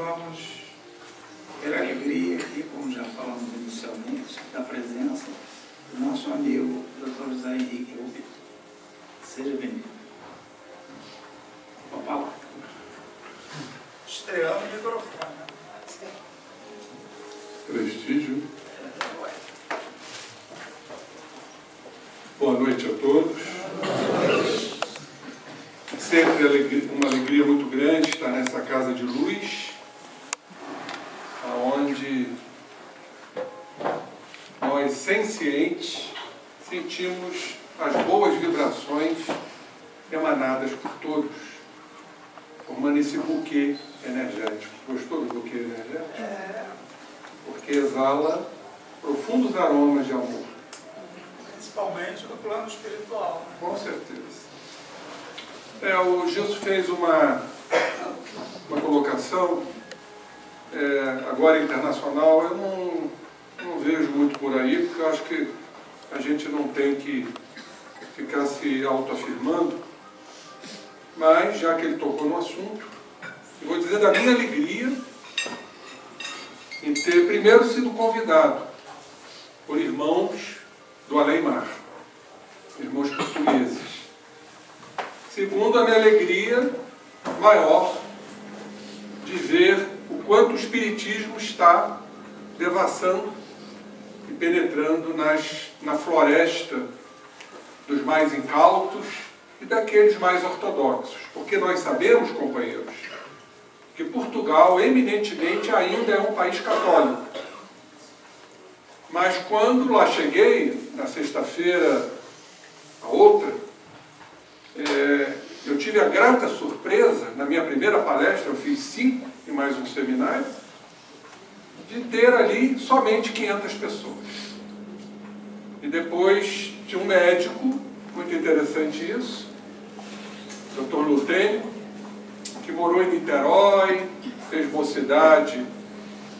vamos ter a alegria aqui, como já falamos inicialmente, da presença do nosso amigo Dr. José Henrique Rubio. Seja bem-vindo. Uma palavra. Estreando o microfone. Prestígio. Boa noite a todos. Sempre uma alegria muito grande estar nessa casa de luz, onde nós, sencientes, sentimos as boas vibrações emanadas por todos, formando esse buquê energético. Gostou do buquê energético? Porque exala profundos aromas de amor. Principalmente no plano espiritual. Com certeza. O Gilson fez uma colocação, agora internacional. Eu não vejo muito por aí, porque eu acho que a gente não tem que ficar se autoafirmando, mas já que ele tocou no assunto, eu vou dizer da minha alegria em ter primeiro sido convidado por irmãos do além-mar, irmãos portugueses. Segundo, a minha alegria maior de ver o quanto o Espiritismo está devassando e penetrando na floresta dos mais incautos e daqueles mais ortodoxos. Porque nós sabemos, companheiros, que Portugal, eminentemente, ainda é um país católico. Mas quando lá cheguei, na sexta-feira, a outra, eu tive a grata surpresa, na minha primeira palestra, eu fiz 5 e mais um seminário, de ter ali somente 500 pessoas. E depois tinha um médico, muito interessante isso, Dr. Lutênio, que morou em Niterói, fez mocidade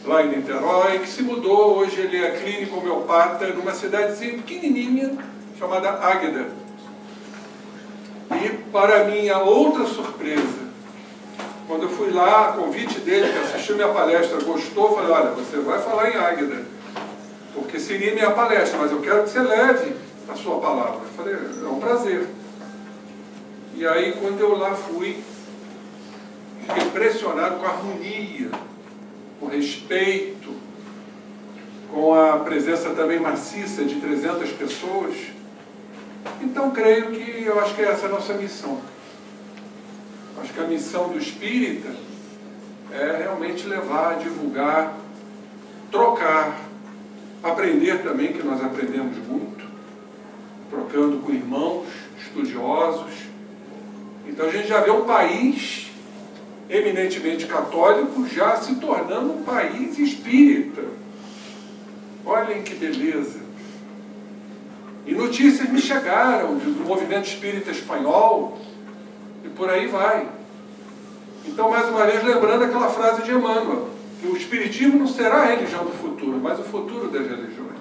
lá em Niterói, que se mudou, hoje ele é clínico homeopata numa cidadezinha pequenininha chamada Águeda. E para minha outra surpresa, quando eu fui lá, a convite dele, que assistiu minha palestra, gostou, falei, olha, você vai falar em Águeda, porque seria minha palestra, mas eu quero que você leve a sua palavra. Eu falei, é um prazer. E aí, quando eu lá fui, fiquei impressionado com a harmonia, com o respeito, com a presença também maciça de 300 pessoas. Então, creio que, eu acho que essa é a nossa missão. Acho que a missão do espírita é realmente levar, divulgar, trocar, aprender também, que nós aprendemos muito, trocando com irmãos, estudiosos. Então, a gente já vê um país eminentemente católico já se tornando um país espírita. Olhem que beleza! E notícias me chegaram do movimento espírita espanhol, e por aí vai. Então, mais uma vez, lembrando aquela frase de Emmanuel, que o espiritismo não será a religião do futuro, mas o futuro das religiões.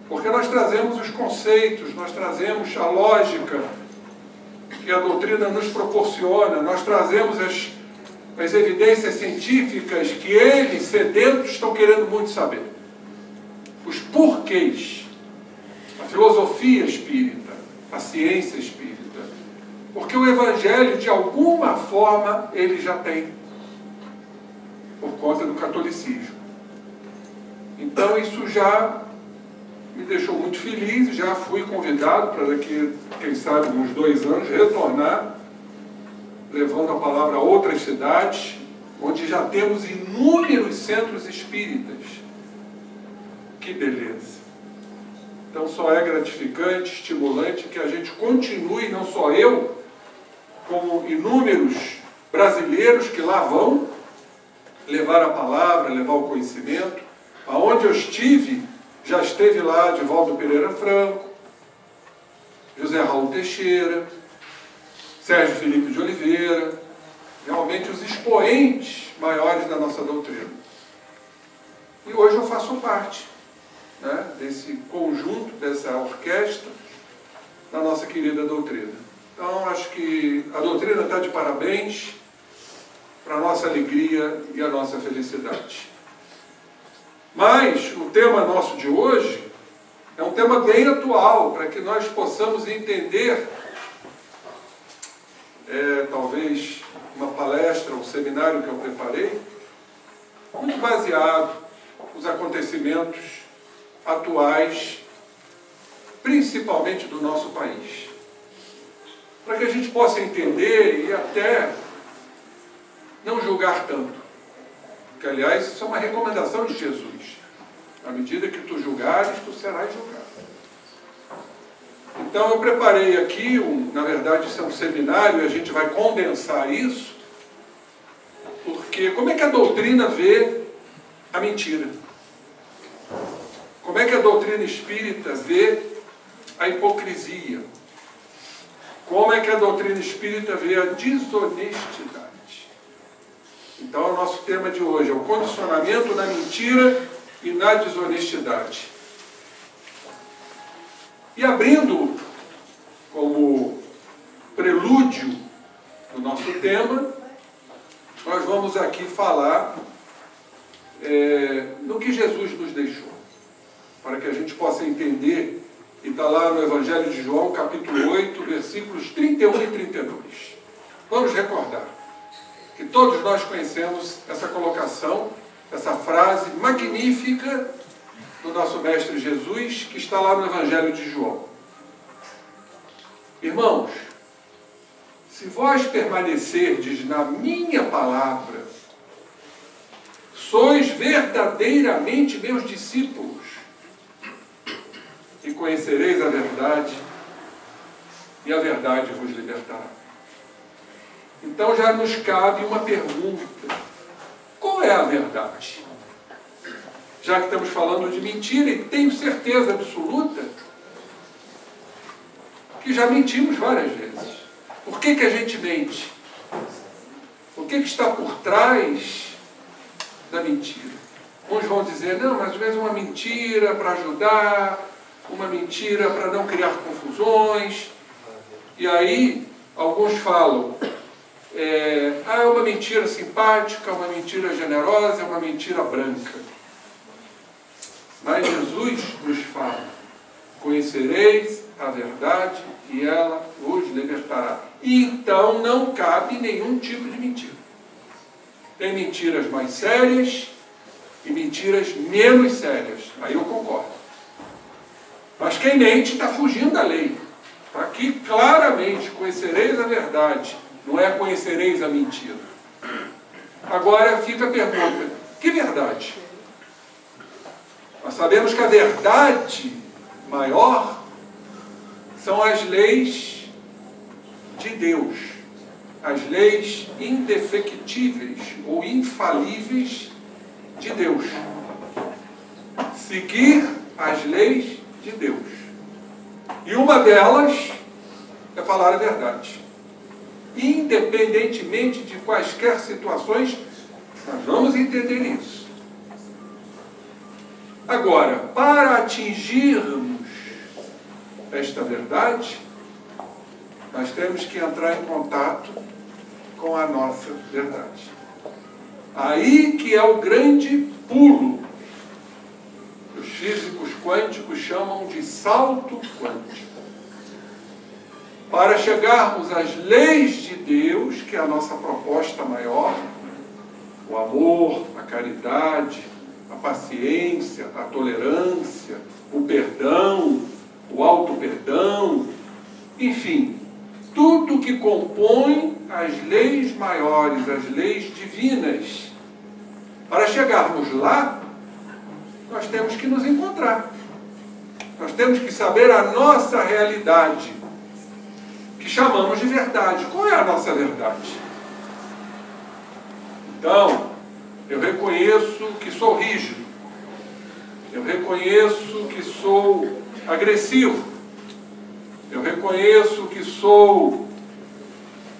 Porque nós trazemos os conceitos, nós trazemos a lógica que a doutrina nos proporciona, nós trazemos as evidências científicas que eles, sedentos, estão querendo muito saber. Os porquês. A filosofia espírita, a ciência espírita. Porque o Evangelho, de alguma forma, ele já tem, por conta do catolicismo. Então, isso já me deixou muito feliz, já fui convidado para daqui, quem sabe, uns 2 anos, retornar, levando a palavra a outras cidades, onde já temos inúmeros centros espíritas. Que beleza! Então, só é gratificante, estimulante que a gente continue, não só eu, como inúmeros brasileiros que lá vão levar a palavra, levar o conhecimento. Aonde eu estive, já esteve lá Divaldo Pereira Franco, José Raul Teixeira, Sérgio Felipe de Oliveira, realmente os expoentes maiores da nossa doutrina. E hoje eu faço parte, né, desse conjunto, dessa orquestra da nossa querida doutrina. Então, acho que a doutrina está de parabéns. Para nós nossa alegria e a nossa felicidade. Mas o tema nosso de hoje é um tema bem atual, para que nós possamos entender, talvez uma palestra, um seminário que eu preparei, muito baseado nos acontecimentos atuais, principalmente do nosso país. Para que a gente possa entender e até não julgar tanto. Porque, aliás, isso é uma recomendação de Jesus. À medida que tu julgares, tu serás julgado. Então, eu preparei aqui, na verdade, isso é um seminário, e a gente vai condensar isso, porque como é que a doutrina vê a mentira? Como é que a doutrina espírita vê a hipocrisia? Como é que a doutrina espírita vê a desonestidade? Então, o nosso tema de hoje é o condicionamento na mentira e na desonestidade. E abrindo como prelúdio do nosso tema, nós vamos aqui falar no que Jesus nos deixou, para que a gente possa entender, e está lá no Evangelho de João, capítulo 8, versículos 31 e 32. Vamos recordar que todos nós conhecemos essa colocação, essa frase magnífica do nosso Mestre Jesus, que está lá no Evangelho de João. Irmãos, se vós permanecerdes na minha palavra, sois verdadeiramente meus discípulos, e conhecereis a verdade, e a verdade vos libertará. Então já nos cabe uma pergunta: qual é a verdade? Já que estamos falando de mentira, e tenho certeza absoluta que já mentimos várias vezes. Por que a gente mente? O que está por trás da mentira? Uns vão dizer, não, mas às vezes uma mentira para ajudar, uma mentira para não criar confusões. E aí, alguns falam, é uma mentira simpática, uma mentira generosa, é uma mentira branca. Mas Jesus nos fala, conhecereis a verdade e ela vos libertará. E então não cabe nenhum tipo de mentira. Tem mentiras mais sérias e mentiras menos sérias. Aí eu concordo. Mas quem mente está fugindo da lei. Está aqui claramente, conhecereis a verdade. Não é conhecereis a mentira. Agora fica a pergunta, que verdade? Nós sabemos que a verdade maior são as leis de Deus. As leis indefectíveis ou infalíveis de Deus. Seguir as leis de Deus. E uma delas é falar a verdade. Independentemente de quaisquer situações, nós vamos entender isso. Agora, para atingirmos esta verdade, nós temos que entrar em contato com a nossa verdade. Aí que é o grande pulo. Os físicos quânticos chamam de salto quântico. Para chegarmos às leis de Deus, que é a nossa proposta maior, o amor, a caridade, a paciência, a tolerância, o perdão, o auto-perdão, enfim, tudo que compõe as leis maiores, as leis divinas. Para chegarmos lá, nós temos que nos encontrar. Nós temos que saber a nossa realidade, que chamamos de verdade. Qual é a nossa verdade? Então, eu reconheço que sou rígido. Eu reconheço que sou agressivo. Eu reconheço que sou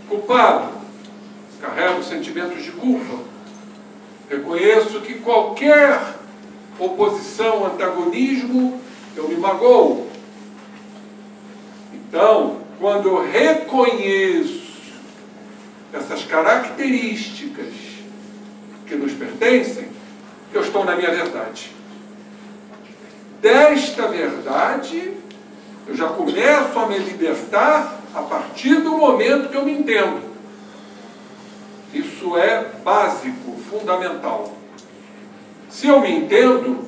culpado. Carrego sentimentos de culpa. Reconheço que qualquer oposição, antagonismo, eu me magoo. Então, quando eu reconheço essas características que nos pertencem, eu estou na minha verdade. Desta verdade, eu já começo a me libertar a partir do momento que eu me entendo. Isso é básico, fundamental. Se eu me entendo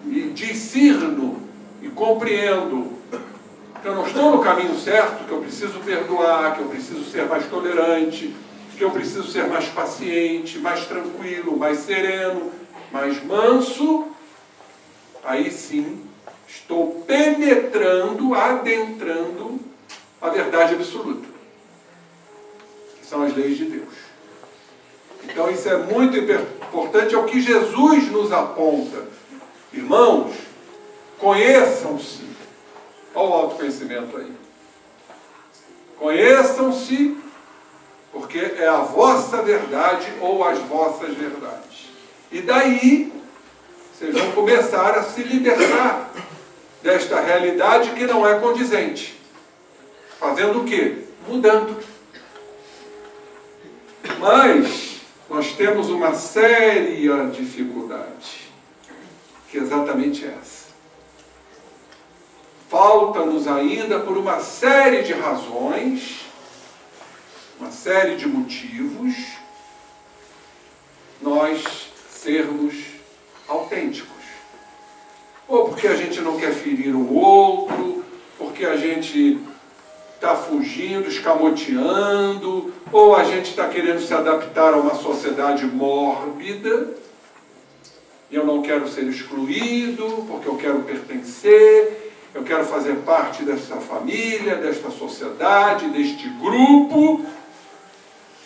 e discerno e compreendo que eu não estou no caminho certo, que eu preciso perdoar, que eu preciso ser mais tolerante, que eu preciso ser mais paciente, mais tranquilo, mais sereno, mais manso, aí sim estou penetrando, adentrando a verdade absoluta, que são as leis de Deus. Então isso é muito importante, é o que Jesus nos aponta. Irmãos, conheçam-se. Olha o autoconhecimento aí. Conheçam-se, porque é a vossa verdade ou as vossas verdades. E daí, vocês vão começar a se libertar desta realidade que não é condizente. Fazendo o quê? Mudando. Mas nós temos uma séria dificuldade, que é exatamente essa. Falta-nos ainda, por uma série de razões, uma série de motivos, nós sermos autênticos. Ou porque a gente não quer ferir o outro, porque a gente está fugindo, escamoteando, ou a gente está querendo se adaptar a uma sociedade mórbida, e eu não quero ser excluído, porque eu quero pertencer, eu quero fazer parte dessa família, desta sociedade, deste grupo,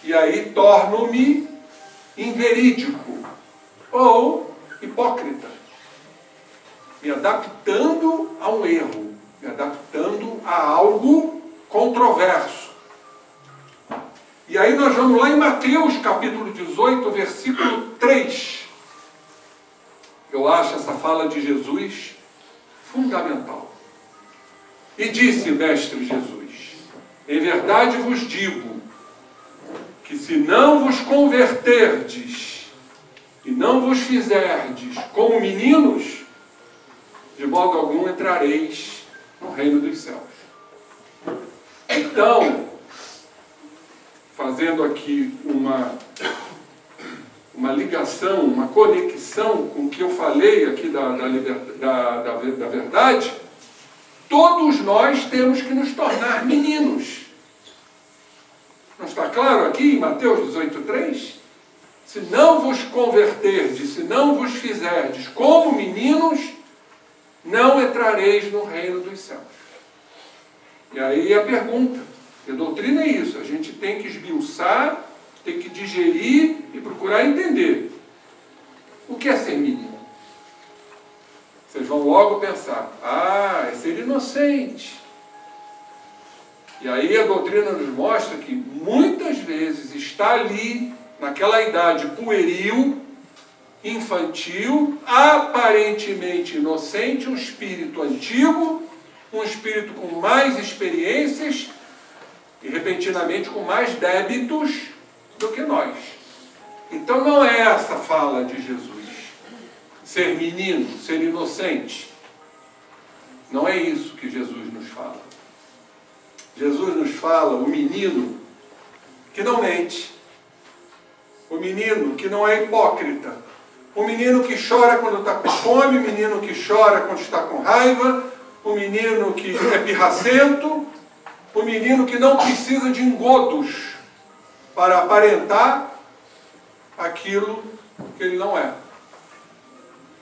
e aí torno-me inverídico ou hipócrita, me adaptando a um erro, me adaptando a algo controverso. E aí nós vamos lá em Mateus capítulo 18, versículo 3. Eu acho essa fala de Jesus fundamental. E disse, mestre Jesus, em verdade vos digo, que se não vos converterdes e não vos fizerdes como meninos, de modo algum entrareis no reino dos céus. Então, fazendo aqui uma ligação, uma conexão com o que eu falei aqui da verdade, todos nós temos que nos tornar meninos. Não está claro aqui em Mateus 18:3? Se não vos converterdes, se não vos fizerdes como meninos, não entrareis no reino dos céus. E aí a pergunta, a doutrina é isso, a gente tem que esmiuçar, tem que digerir e procurar entender. O que é ser menino? Vocês vão logo pensar, é ser inocente. E aí a doutrina nos mostra que muitas vezes está ali, naquela idade pueril, infantil, aparentemente inocente, um espírito antigo, um espírito com mais experiências e repentinamente com mais débitos do que nós. Então não é essa fala de Jesus, ser menino, ser inocente. Não é isso que Jesus nos fala. Jesus nos fala o menino que não mente, o menino que não é hipócrita, o menino que chora quando está com fome, o menino que chora quando está com raiva, o menino que é pirracento, o menino que não precisa de engodos para aparentar aquilo que ele não é.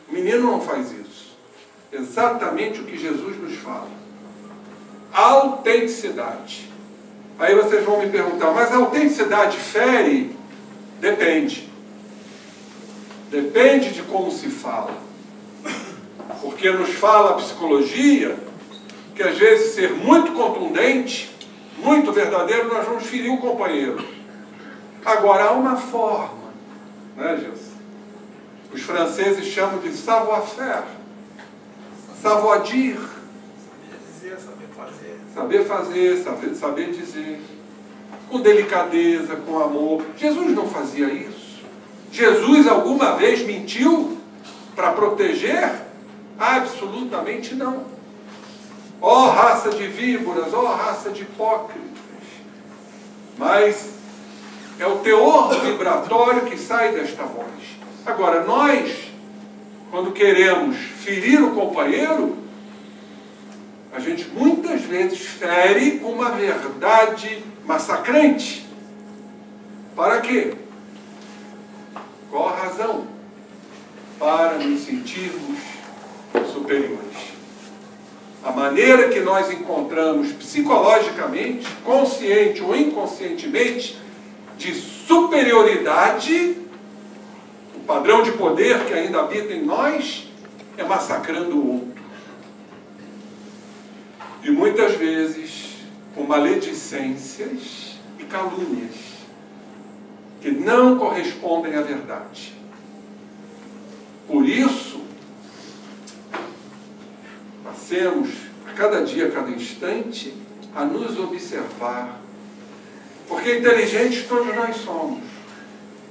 O menino não faz isso. Exatamente o que Jesus nos fala. Autenticidade. Aí vocês vão me perguntar, mas a autenticidade fere? Depende. Depende de como se fala. Porque nos fala a psicologia que às vezes ser muito contundente, muito verdadeiro, nós vamos ferir o companheiro. Agora há uma forma, né, Gilson? Os franceses chamam de savoir-faire, savoir-dire. Saber fazer, saber dizer. Com delicadeza, com amor. Jesus não fazia isso. Jesus alguma vez mentiu para proteger? Absolutamente não. Ó raça de víboras, ó raça de hipócritas. Mas é o teor vibratório que sai desta voz. Agora, nós, quando queremos ferir o companheiro, a gente muitas vezes fere uma verdade massacrante. Para quê? Qual a razão? Para nos sentirmos superiores. A maneira que nós encontramos psicologicamente, consciente ou inconscientemente, de superioridade, o padrão de poder que ainda habita em nós, é massacrando o outro. E muitas vezes com maledicências e calúnias que não correspondem à verdade. Por isso, passemos a cada dia, a cada instante, a nos observar. Porque inteligentes todos nós somos.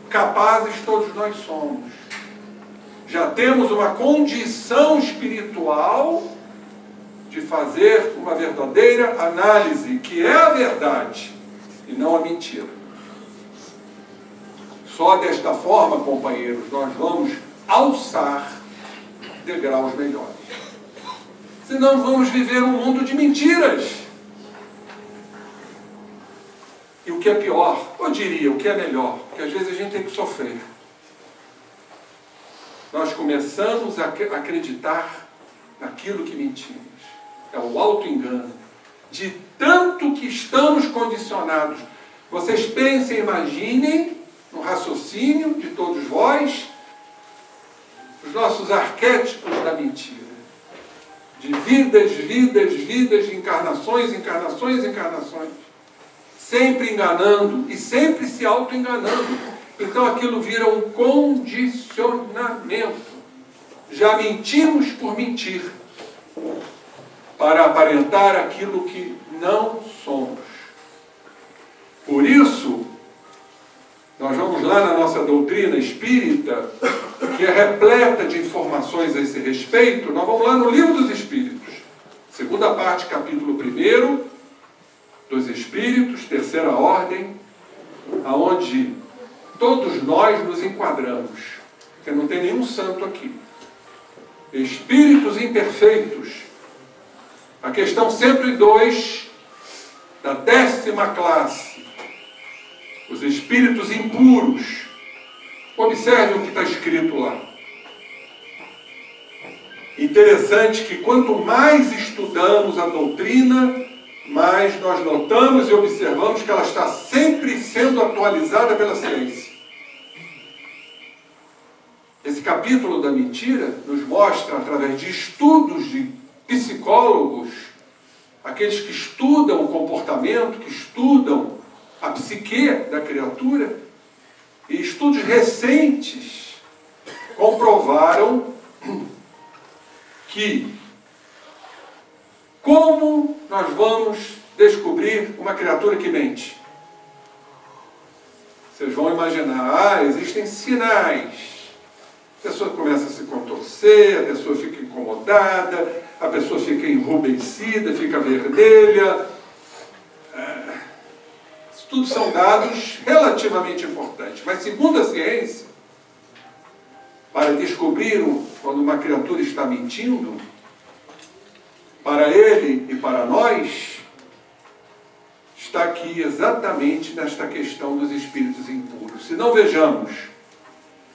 Capazes todos nós somos. Já temos uma condição espiritual de fazer uma verdadeira análise, que é a verdade e não a mentira. Só desta forma, companheiros, nós vamos alçar degraus melhores. Senão vamos viver um mundo de mentiras. E o que é pior, eu diria, o que é melhor, porque às vezes a gente tem que sofrer. Nós começamos a acreditar naquilo que mentimos. É o auto-engano. De tanto que estamos condicionados. Vocês pensem, imaginem, no raciocínio de todos vós, os nossos arquétipos da mentira. De vidas, vidas, vidas, de encarnações, encarnações, encarnações. Sempre enganando e sempre se auto-enganando. Então aquilo vira um condicionamento. Já mentimos por mentir, para aparentar aquilo que não somos. Por isso, nós vamos lá na nossa doutrina espírita, que é repleta de informações a esse respeito. Nós vamos lá no Livro dos Espíritos, segunda parte, capítulo 1 dos Espíritos, terceira ordem, aonde todos nós nos enquadramos, porque não tem nenhum santo aqui. Espíritos imperfeitos, a questão 102 da 10ª classe, os espíritos impuros. Observe o que está escrito lá. Interessante que quanto mais estudamos a doutrina, mais nós notamos e observamos que ela está sempre sendo atualizada pela ciência. Esse capítulo da mentira nos mostra, através de estudos de psicólogos, aqueles que estudam o comportamento, que estudam a psique da criatura, e estudos recentes comprovaram que como nós vamos descobrir uma criatura que mente? Vocês vão imaginar, existem sinais. A pessoa começa a se contorcer, a pessoa fica incomodada, a pessoa fica enrubescida, fica vermelha. Isso tudo são dados relativamente importantes. Mas segundo a ciência, para descobrir quando uma criatura está mentindo, para ele e para nós, está aqui exatamente nesta questão dos espíritos impuros. Se não vejamos,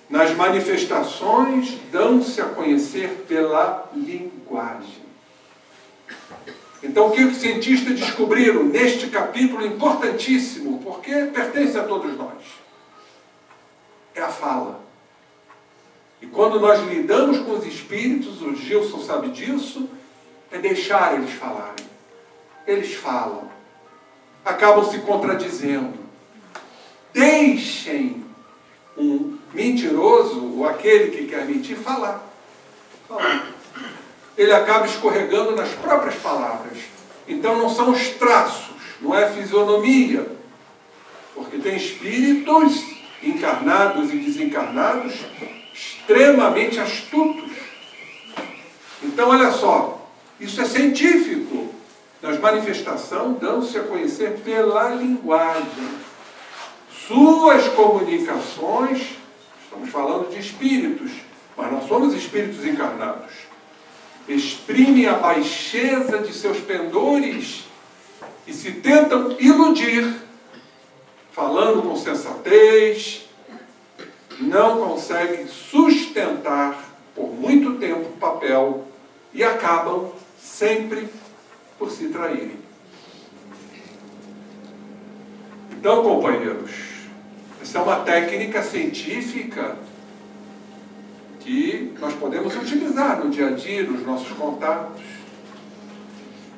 nas manifestações dão-se a conhecer pela linguagem. Então o que os cientistas descobriram neste capítulo importantíssimo, porque pertence a todos nós? É a fala. E quando nós lidamos com os espíritos, o Gilson sabe disso, é deixar eles falarem. Eles falam. Acabam se contradizendo. Deixem um mentiroso, ou aquele que quer mentir, falar. Ele acaba escorregando nas próprias palavras. Então não são os traços, não é a fisionomia. Porque tem espíritos encarnados e desencarnados, extremamente astutos. Então, olha só, isso é científico. Nas manifestações dão-se a conhecer pela linguagem. Suas comunicações, estamos falando de espíritos, mas não somos espíritos encarnados, exprimem a baixeza de seus pendores e se tentam iludir, falando com sensatez, não conseguem sustentar por muito tempo o papel e acabam sempre por se traírem. Então, companheiros, essa é uma técnica científica que nós podemos utilizar no dia a dia, nos nossos contatos.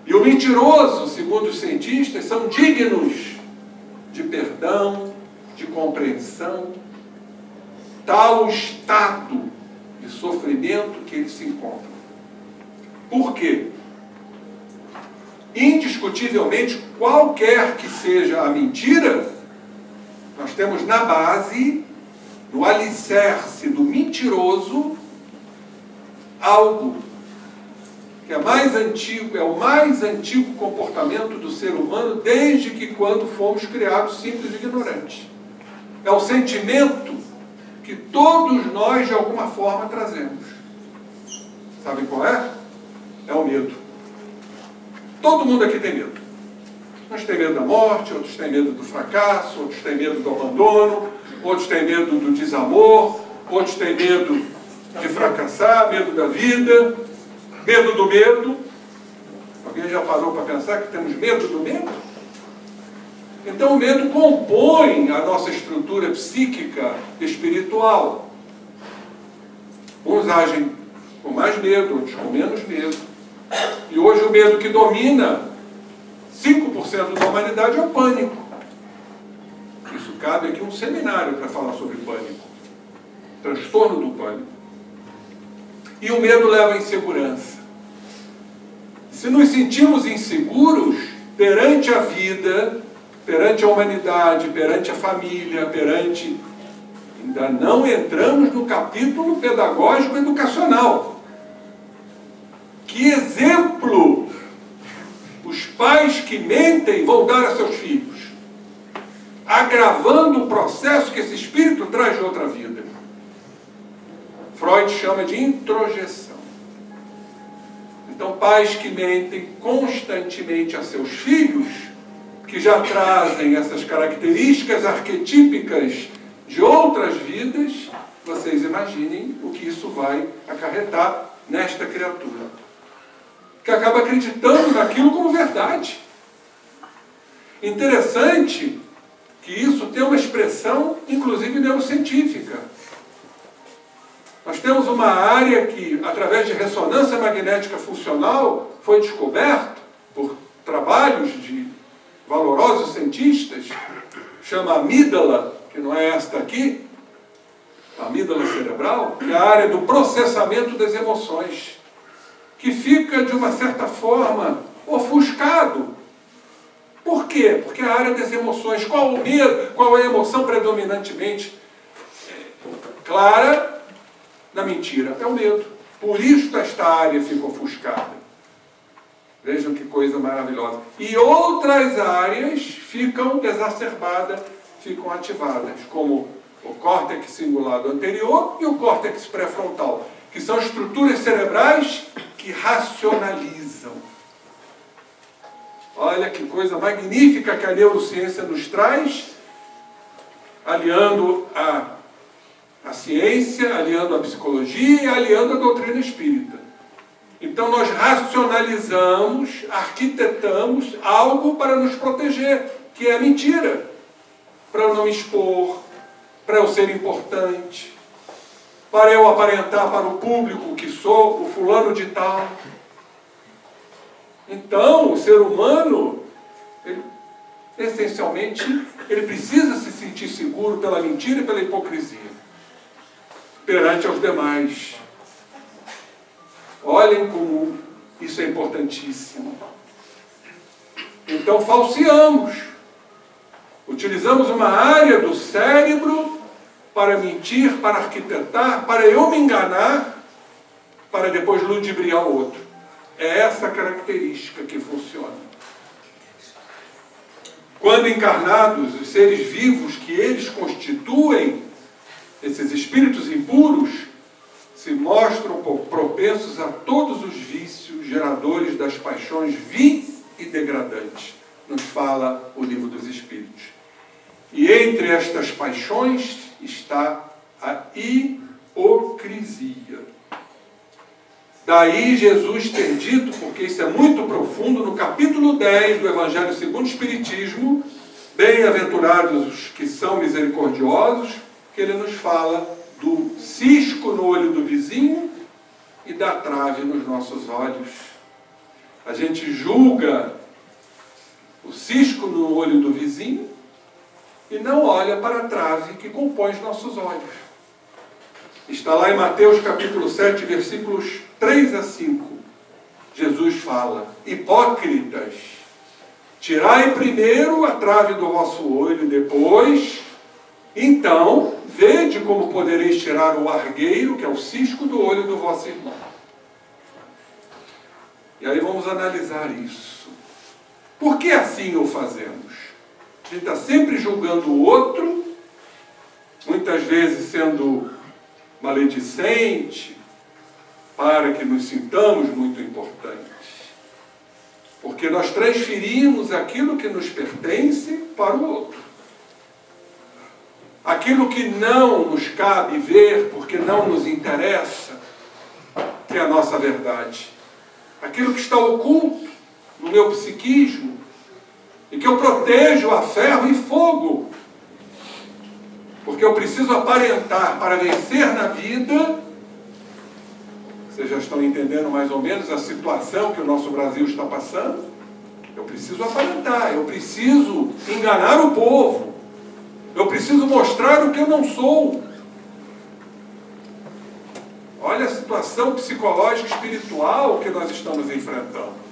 E o mentiroso, segundo os cientistas, são dignos de perdão, de compreensão, tal o estado de sofrimento que eles se encontram. Por quê? Indiscutivelmente, qualquer que seja a mentira, nós temos na base, no alicerce do mentiroso, algo que é mais antigo, é o mais antigo comportamento do ser humano desde que quando fomos criados simples e ignorantes. É o sentimento que todos nós de alguma forma trazemos. Sabem qual é? É o medo. Todo mundo aqui tem medo. Uns têm medo da morte, outros têm medo do fracasso, outros têm medo do abandono, outros têm medo do desamor, outros têm medo de fracassar, medo da vida, medo do medo. Alguém já parou para pensar que temos medo do medo? Então o medo compõe a nossa estrutura psíquica espiritual. Uns agem com mais medo, outros com menos medo. E hoje o medo que domina 5% da humanidade é o pânico. Isso cabe aqui um seminário para falar sobre pânico. Transtorno do pânico. E o medo leva à insegurança. Se nos sentimos inseguros perante a vida, perante a humanidade, perante a família, perante... Ainda não entramos no capítulo pedagógico educacional. Que exemplo os pais que mentem vão dar a seus filhos, agravando o processo que esse espírito traz de outra vida. Freud chama de introjeção. Então, pais que mentem constantemente a seus filhos, que já trazem essas características arquetípicas de outras vidas, vocês imaginem o que isso vai acarretar nesta criatura, que acaba acreditando naquilo como verdade. Interessante que isso tem uma expressão, inclusive neurocientífica. Nós temos uma área que, através de ressonância magnética funcional, foi descoberto por trabalhos de valorosos cientistas, chama amígdala, que não é esta aqui, a amígdala cerebral, que é a área do processamento das emoções, que fica, de uma certa forma, ofuscado. Por quê? Porque a área das emoções, qual o medo, qual é a emoção predominantemente clara na mentira? É o medo. Por isso esta área fica ofuscada. Vejam que coisa maravilhosa. E outras áreas ficam exacerbadas, ficam ativadas, como o córtex cingulado anterior e o córtex pré-frontal, que são estruturas cerebrais que racionalizam. Olha que coisa magnífica que a neurociência nos traz, aliando a ciência, aliando a psicologia e aliando a doutrina espírita. Então nós racionalizamos, arquitetamos algo para nos proteger, que é a mentira. Para eu não me expor, para eu ser importante, para eu aparentar para o público que sou o fulano de tal. Então, o ser humano, essencialmente, ele precisa se sentir seguro pela mentira e pela hipocrisia perante aos demais. Olhem como isso é importantíssimo. Então, falseamos. Utilizamos uma área do cérebro para mentir, para arquitetar, para eu me enganar, para depois ludibriar o outro. É essa característica que funciona. Quando encarnados, os seres vivos que eles constituem, esses espíritos impuros, se mostram propensos a todos os vícios geradores das paixões vis e degradantes, nos fala o Livro dos Espíritos. E entre estas paixões está a hipocrisia. Daí Jesus ter dito, porque isso é muito profundo, no capítulo 10 do Evangelho segundo o Espiritismo, bem-aventurados os que são misericordiosos, que ele nos fala do cisco no olho do vizinho e da trave nos nossos olhos. A gente julga o cisco no olho do vizinho e não olha para a trave que compõe os nossos olhos. Está lá em Mateus capítulo 7, versículos 3 a 5. Jesus fala: hipócritas, tirai primeiro a trave do vosso olho, e depois, então, vede como podereis tirar o argueiro, que é o cisco do olho do vosso irmão. E aí vamos analisar isso. Por que assim o fazemos? A gente está sempre julgando o outro, muitas vezes sendo maledicente, para que nos sintamos muito importantes. Porque nós transferimos aquilo que nos pertence para o outro. Aquilo que não nos cabe ver, porque não nos interessa, que é a nossa verdade. Aquilo que está oculto no meu psiquismo, e que eu protejo a ferro e fogo. Porque eu preciso aparentar para vencer na vida. Vocês já estão entendendo mais ou menos a situação que o nosso Brasil está passando? Eu preciso aparentar, eu preciso enganar o povo. Eu preciso mostrar o que eu não sou. Olha a situação psicológica e espiritual que nós estamos enfrentando.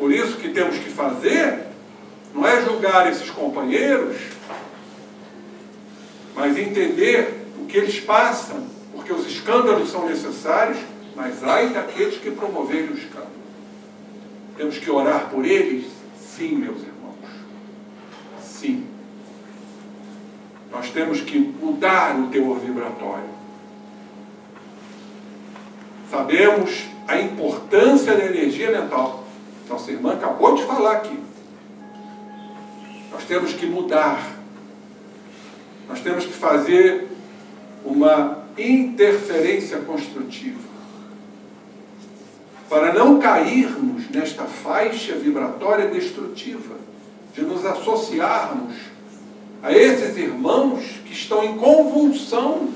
Por isso que temos que fazer, não é julgar esses companheiros, mas entender o que eles passam, porque os escândalos são necessários, mas ai daqueles que promoverem o escândalo. Temos que orar por eles? Sim, meus irmãos. Sim. Nós temos que mudar o teor vibratório. Sabemos a importância da energia mental. Nossa irmã acabou de falar aqui. Nós temos que mudar. Nós temos que fazer uma interferência construtiva. Para não cairmos nesta faixa vibratória destrutiva, de nos associarmos a esses irmãos que estão em convulsão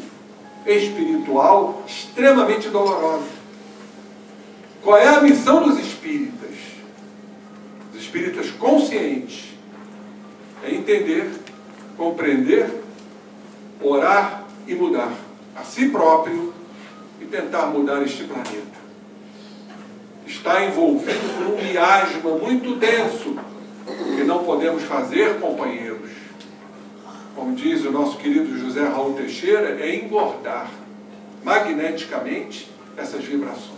espiritual extremamente dolorosa. Qual é a missão dos espíritas? Os espíritas conscientes é entender, compreender, orar e mudar a si próprio e tentar mudar este planeta. Está envolvido por um miasma muito denso que não podemos fazer, companheiros. Como diz o nosso querido José Raul Teixeira, é engordar magneticamente essas vibrações.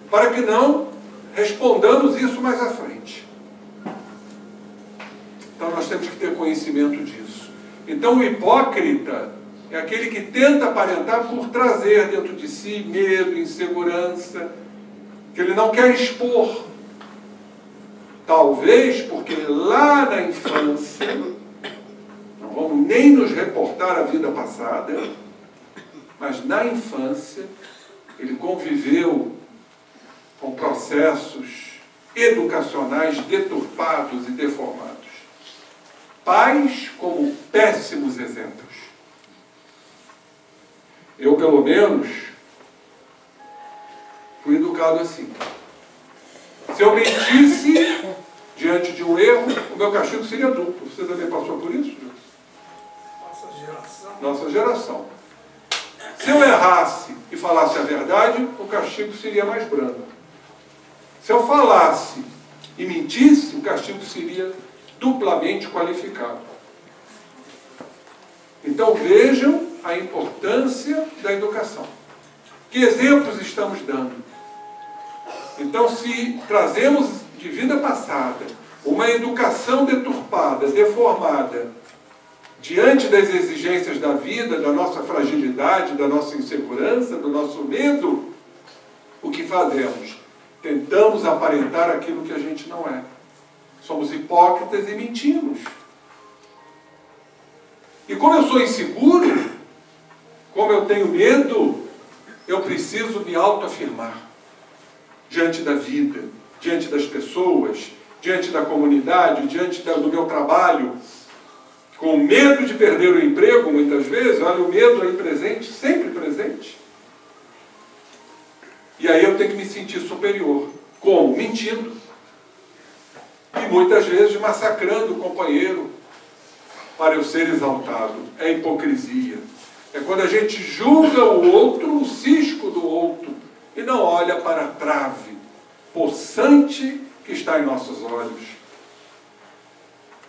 Para que não respondamos isso mais à frente. Então nós temos que ter conhecimento disso. Então o hipócrita é aquele que tenta aparentar por trazer dentro de si medo, insegurança, que ele não quer expor. Talvez porque lá na infância, não vamos nem nos reportar a vida passada, mas na infância ele conviveu com processos educacionais deturpados e deformados. Pais como péssimos exemplos. Eu, pelo menos, fui educado assim. Se eu mentisse diante de um erro, o meu castigo seria duplo. Você também passou por isso? Nossa geração. Nossa geração. Se eu errasse e falasse a verdade, o castigo seria mais brando. Se eu falasse e mentisse, o castigo seria duplamente qualificado. Então vejam a importância da educação. Que exemplos estamos dando? Então, se trazemos de vida passada uma educação deturpada, deformada, diante das exigências da vida, da nossa fragilidade, da nossa insegurança, do nosso medo, o que fazemos? Tentamos aparentar aquilo que a gente não é. Somos hipócritas e mentimos. E como eu sou inseguro, como eu tenho medo, eu preciso me autoafirmar diante da vida, diante das pessoas, diante da comunidade, diante do meu trabalho, com medo de perder o emprego, muitas vezes. Olha o medo aí presente, sempre presente. E aí eu tenho que me sentir superior. Como? Mentindo. E muitas vezes massacrando o companheiro para eu ser exaltado. É hipocrisia. É quando a gente julga o outro, o cisco do outro, e não olha para a trave possante que está em nossos olhos.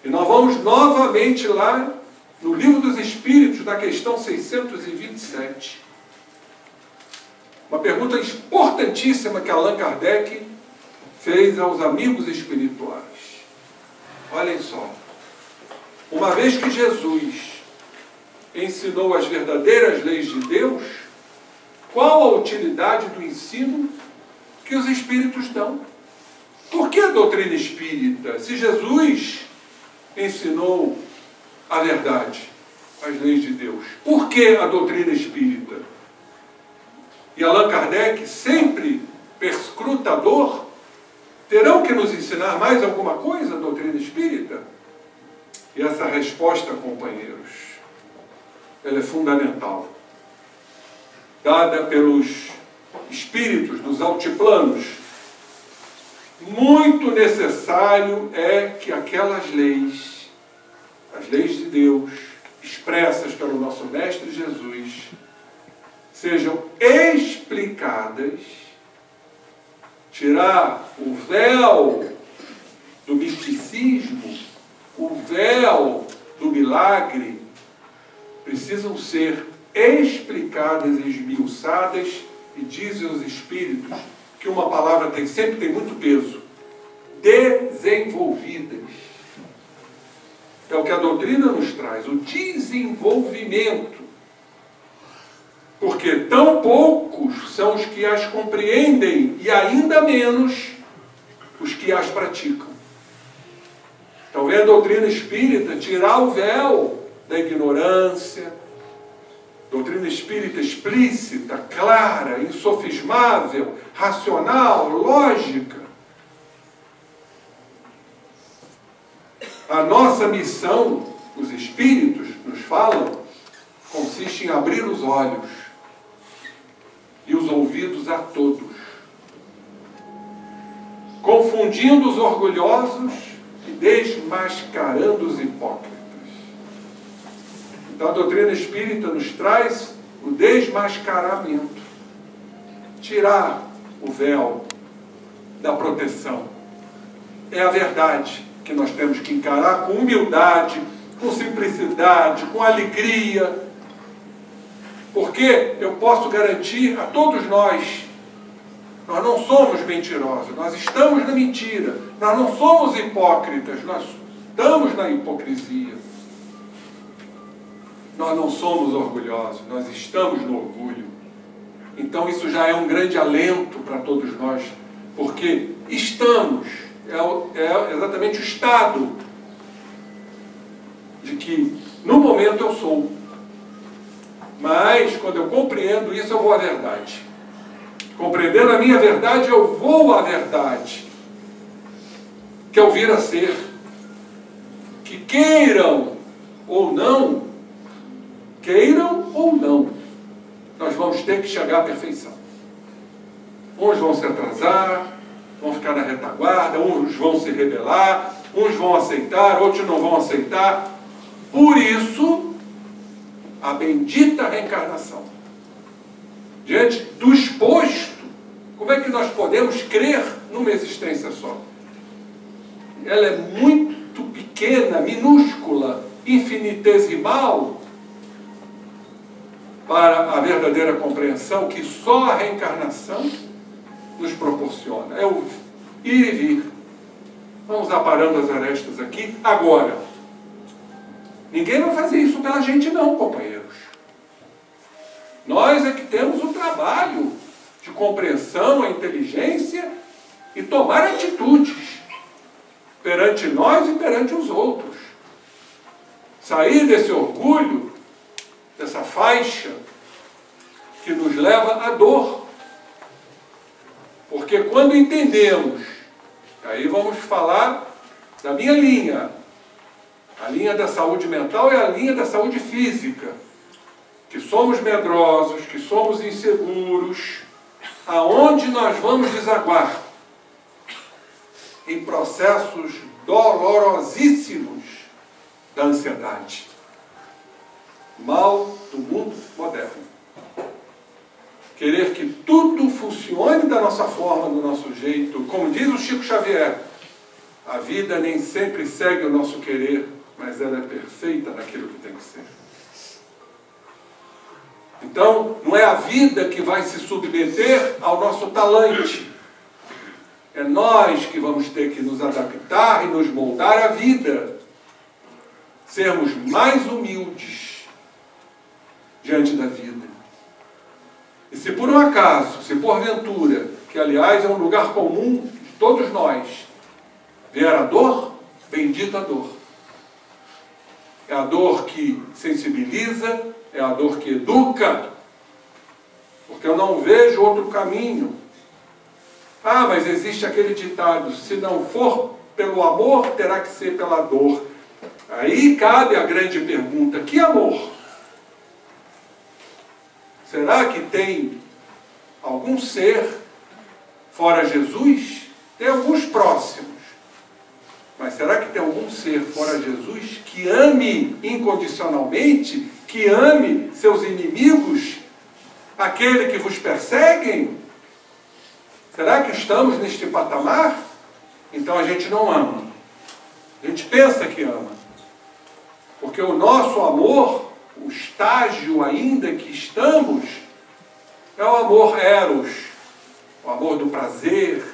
E nós vamos novamente lá no Livro dos Espíritos, na questão 627. Uma pergunta importantíssima que Allan Kardec fez aos amigos espirituais. Olhem só. Uma vez que Jesus ensinou as verdadeiras leis de Deus, qual a utilidade do ensino que os espíritos dão? Por que a doutrina espírita? Se Jesus ensinou a verdade, as leis de Deus, por que a doutrina espírita? E Allan Kardec, sempre perscrutador, terão que nos ensinar mais alguma coisa a doutrina espírita? E essa resposta, companheiros, ela é fundamental. Dada pelos espíritos dos altiplanos, muito necessário é que aquelas leis, as leis de Deus, expressas pelo nosso Mestre Jesus, sejam explicadas, tirar o véu do misticismo, o véu do milagre, precisam ser explicadas e esmiuçadas, e dizem os espíritos que uma palavra sempre tem muito peso: desenvolvidas. É o que a doutrina nos traz, o desenvolvimento. Porque tão poucos são os que as compreendem e ainda menos os que as praticam. Então vem a doutrina espírita tirar o véu da ignorância, doutrina espírita explícita, clara, insofismável, racional, lógica. A nossa missão, os espíritos nos falam, consiste em abrir os olhos e os ouvidos a todos, confundindo os orgulhosos e desmascarando os hipócritas. Então a doutrina espírita nos traz o desmascaramento, tirar o véu da proteção. É a verdade que nós temos que encarar com humildade, com simplicidade, com alegria, porque eu posso garantir a todos nós não somos mentirosos, nós estamos na mentira, nós não somos hipócritas, nós estamos na hipocrisia. Nós não somos orgulhosos, nós estamos no orgulho. Então isso já é um grande alento para todos nós, porque estamos, é exatamente o estado de que no momento eu sou. Mas quando eu compreendo isso, eu vou à verdade. Compreendendo a minha verdade, eu vou à verdade, que é o vir a ser. Que queiram ou não, nós vamos ter que chegar à perfeição. Uns vão se atrasar, vão ficar na retaguarda, uns vão se rebelar, uns vão aceitar, outros não vão aceitar. Por isso, a bendita reencarnação. Diante do exposto, como é que nós podemos crer numa existência só? Ela é muito pequena, minúscula, infinitesimal, para a verdadeira compreensão que só a reencarnação nos proporciona. É o ir e vir. Vamos aparando as arestas aqui agora. Ninguém vai fazer isso pela gente não, companheiros. Nós é que temos o trabalho de compreensão, a inteligência e tomar atitudes perante nós e perante os outros. Sair desse orgulho, dessa faixa que nos leva à dor. Porque quando entendemos, aí vamos falar da minha linha, a linha da saúde mental é a linha da saúde física, que somos medrosos, que somos inseguros, aonde nós vamos desaguar? Em processos dolorosíssimos da ansiedade. Mal do mundo moderno. Querer que tudo funcione da nossa forma, do nosso jeito. Como diz o Chico Xavier, a vida nem sempre segue o nosso querer, mas ela é perfeita naquilo que tem que ser. Então, não é a vida que vai se submeter ao nosso talante. É nós que vamos ter que nos adaptar e nos moldar à vida. Sermos mais humildes diante da vida. E se por um acaso, se porventura, que aliás é um lugar comum de todos nós, vier a dor, bendita a dor. É a dor que sensibiliza, é a dor que educa, porque eu não vejo outro caminho. Ah, mas existe aquele ditado, se não for pelo amor, terá que ser pela dor. Aí cabe a grande pergunta, que amor? Será que tem algum ser fora Jesus? Tem alguns próximos. Mas será que tem algum ser fora Jesus que ame incondicionalmente, que ame seus inimigos, aquele que vos perseguem? Será que estamos neste patamar? Então a gente não ama. A gente pensa que ama. Porque o nosso amor, o estágio ainda que estamos, é o amor eros, o amor do prazer,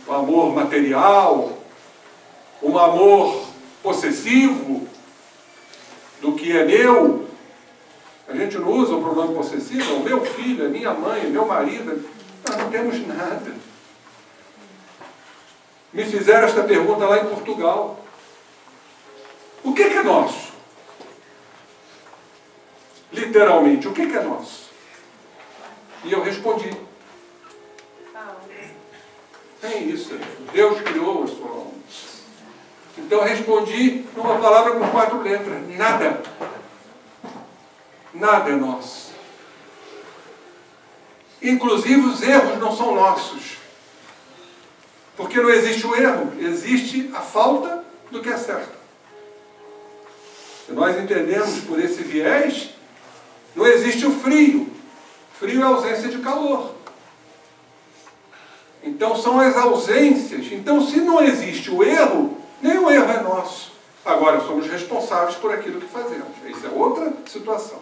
o amor material, um amor possessivo do que é meu. A gente não usa o pronome possessivo, é o meu filho, é minha mãe, é meu marido. Nós não temos nada. Me fizeram esta pergunta lá em Portugal. O que é nosso? Literalmente, o que é nosso? E eu respondi. É isso. Deus criou a sua alma. Então eu respondi numa palavra com 4 letras. Nada. Nada é nosso. Inclusive os erros não são nossos. Porque não existe o erro, existe a falta do que é certo. Se nós entendemos por esse viés, não existe o frio. Frio é ausência de calor. Então são as ausências. Então se não existe o erro, nem o erro é nosso. Agora somos responsáveis por aquilo que fazemos. Isso é outra situação.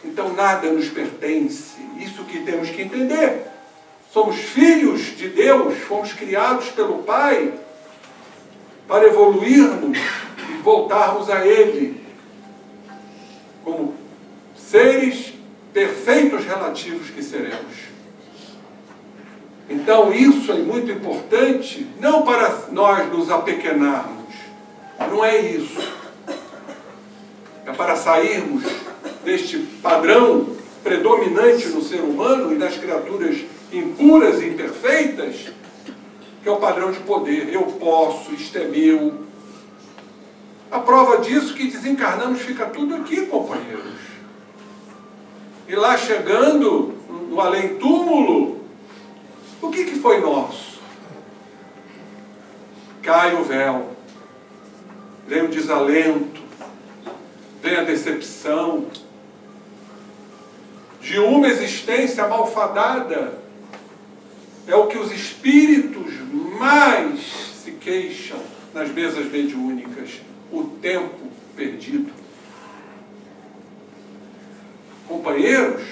Então nada nos pertence. Isso que temos que entender. Somos filhos de Deus, fomos criados pelo Pai para evoluirmos e voltarmos a Ele como seres perfeitos relativos que seremos. Então isso é muito importante, não para nós nos apequenarmos, não é isso. É para sairmos deste padrão predominante no ser humano e nas criaturas impuras e imperfeitas, que é o padrão de poder. Eu posso, isto é meu. A prova disso que desencarnamos fica tudo aqui, companheiros. E lá chegando no além-túmulo, o que foi nosso? Cai o véu, vem o desalento, vem a decepção de uma existência malfadada. É o que os espíritos mais se queixam nas mesas mediúnicas, o tempo perdido. companheiros,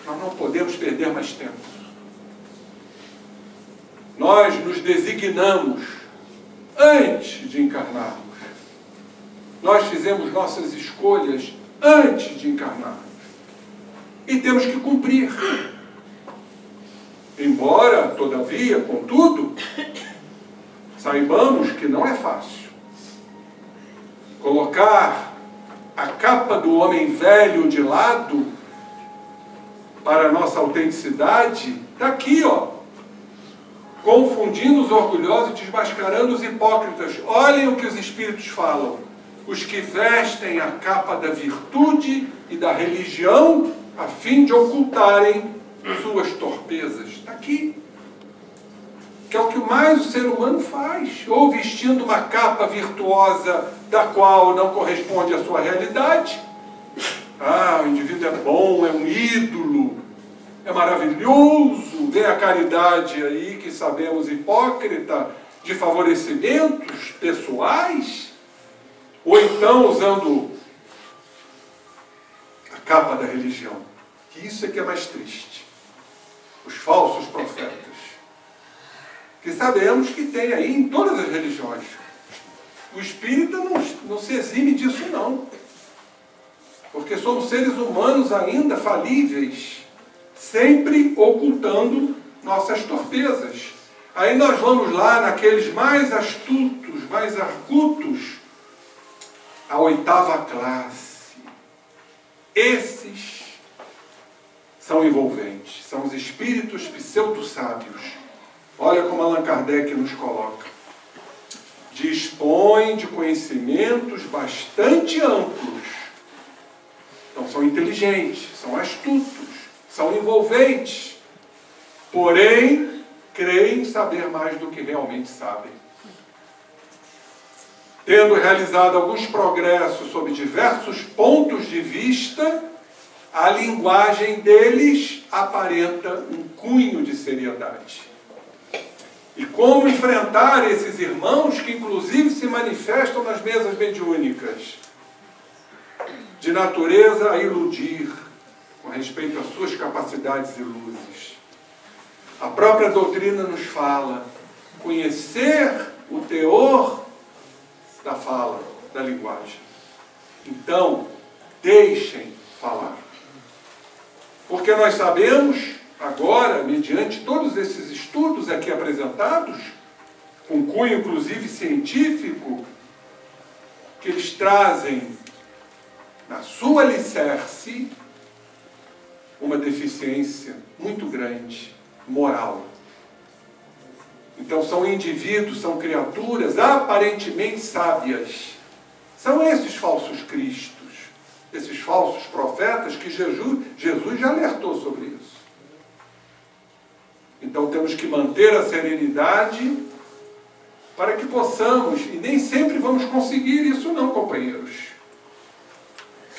nós não podemos perder mais tempo. Nós nos designamos antes de encarnarmos. Nós fizemos nossas escolhas antes de encarnarmos. E temos que cumprir. Embora, todavia, contudo, saibamos que não é fácil. Colocar a capa do homem velho de lado para a nossa autenticidade, está aqui, ó. Confundindo os orgulhosos e desmascarando os hipócritas. Olhem o que os Espíritos falam. Os que vestem a capa da virtude e da religião a fim de ocultarem suas torpezas. Está aqui. Que é o que mais o ser humano faz. Ou vestindo uma capa virtuosa da qual não corresponde à sua realidade. Ah, o indivíduo é bom, é um ídolo, é maravilhoso. Vem a caridade aí, que sabemos hipócrita, de favorecimentos pessoais. Ou então usando a capa da religião. Que isso é que é mais triste. Os falsos profetas. Que sabemos que tem aí em todas as religiões. O espírita não se exime disso, não. Porque somos seres humanos ainda falíveis, sempre ocultando nossas torpezas. Aí nós vamos lá naqueles mais astutos, mais argutos, a 8ª classe. Esses são envolventes, são os espíritos pseudo-sábios. Olha como Allan Kardec nos coloca. Dispõem de conhecimentos bastante amplos. Então são inteligentes, são astutos, são envolventes. Porém, creem saber mais do que realmente sabem. Tendo realizado alguns progressos sob diversos pontos de vista, a linguagem deles aparenta um cunho de seriedade. E como enfrentar esses irmãos que inclusive se manifestam nas mesas mediúnicas? De natureza a iludir, com respeito às suas capacidades e luzes. A própria doutrina nos fala, conhecer o teor da fala, da linguagem. Então, deixem falar. Porque nós sabemos, agora, mediante todos esses estudos aqui apresentados, com cunho inclusive científico, que eles trazem na sua alicerce uma deficiência muito grande, moral. Então são indivíduos, são criaturas aparentemente sábias. São esses falsos cristos, esses falsos profetas que Jesus já alertou sobre isso. Então temos que manter a serenidade para que possamos, e nem sempre vamos conseguir isso não, companheiros.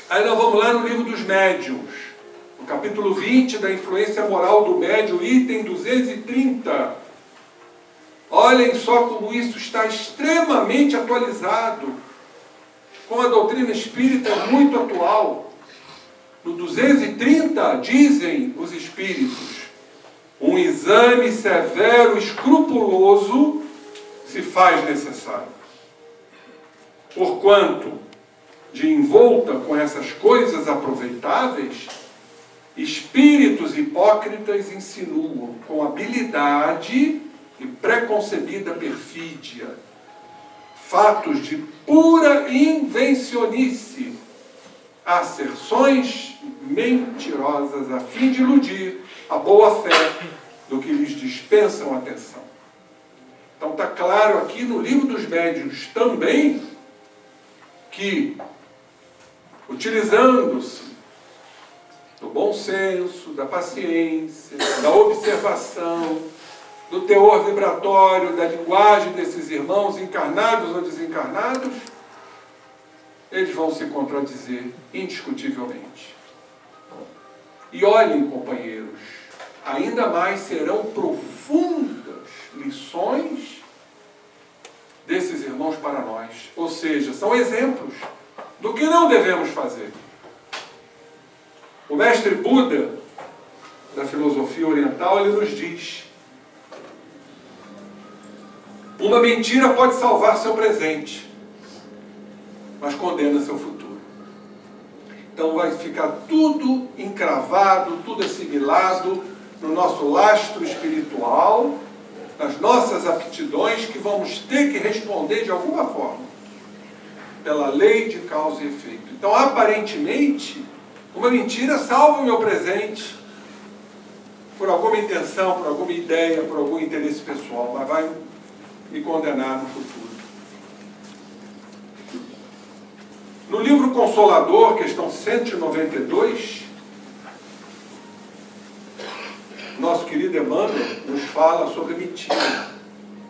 Aí nós vamos lá no livro dos médiuns, no capítulo 20 da influência moral do médium, item 230. Olhem só como isso está extremamente atualizado, com a doutrina espírita muito atual. No 230 dizem os espíritos: um exame severo e escrupuloso se faz necessário. Porquanto, de envolta com essas coisas aproveitáveis, espíritos hipócritas insinuam com habilidade e preconcebida perfídia fatos de pura invencionice, asserções mentirosas a fim de iludir a boa-fé do que lhes dispensam atenção. Então está claro aqui no livro dos médiuns também que, utilizando-se do bom senso, da paciência, da observação, do teor vibratório, da linguagem desses irmãos, encarnados ou desencarnados, eles vão se contradizer indiscutivelmente. E olhem, companheiros, ainda mais serão profundas lições desses irmãos para nós. Ou seja, são exemplos do que não devemos fazer. O mestre Buda, da filosofia oriental, ele nos diz: uma mentira pode salvar seu presente, mas condena seu futuro. Então vai ficar tudo encravado, tudo assimilado no nosso lastro espiritual, nas nossas aptidões, que vamos ter que responder de alguma forma, pela lei de causa e efeito. Então, aparentemente, uma mentira salva o meu presente, por alguma intenção, por alguma ideia, por algum interesse pessoal, mas vai me condenar no futuro. No livro Consolador, questão 192, nosso querido Emmanuel nos fala sobre mentira.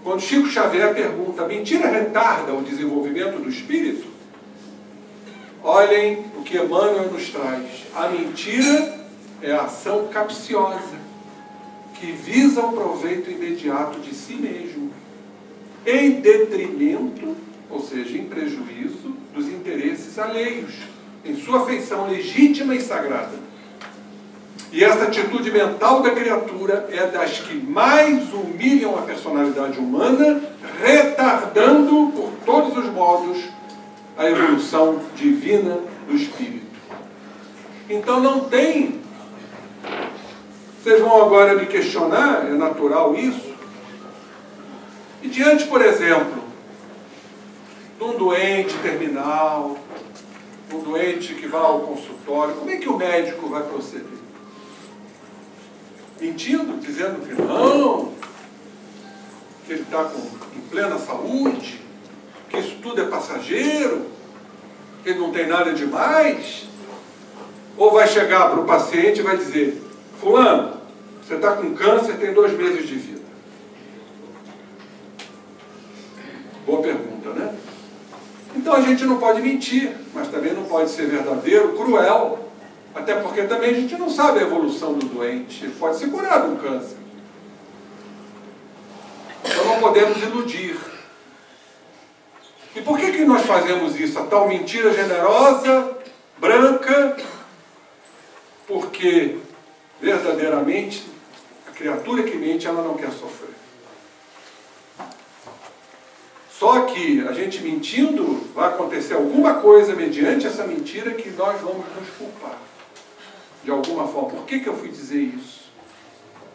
Quando Chico Xavier pergunta: mentira retarda o desenvolvimento do espírito? Olhem o que Emmanuel nos traz. A mentira é a ação capciosa, que visa o proveito imediato de si mesmo, em detrimento, ou seja, em prejuízo dos interesses alheios, em sua feição legítima e sagrada. E essa atitude mental da criatura é das que mais humilham a personalidade humana, retardando, por todos os modos, a evolução divina do espírito. Então não tem... Vocês vão agora me questionar, é natural isso? E diante, por exemplo, de um doente terminal, um doente que vai ao consultório, como é que o médico vai proceder? Mentindo, dizendo que não, que ele está em plena saúde, que isso tudo é passageiro, que ele não tem nada demais? Ou vai chegar para o paciente e vai dizer: fulano, você está com câncer, tem 2 meses de vida? Boa pergunta, né? Então a gente não pode mentir, mas também não pode ser verdadeiro, cruel. Até porque também a gente não sabe a evolução do doente. Ele pode ser curado de um câncer. Então não podemos iludir. E por que nós fazemos isso? A tal mentira generosa, branca? Porque verdadeiramente a criatura que mente, ela não quer sofrer. Só que a gente mentindo, vai acontecer alguma coisa mediante essa mentira que nós vamos nos culpar. De alguma forma. Por que eu fui dizer isso?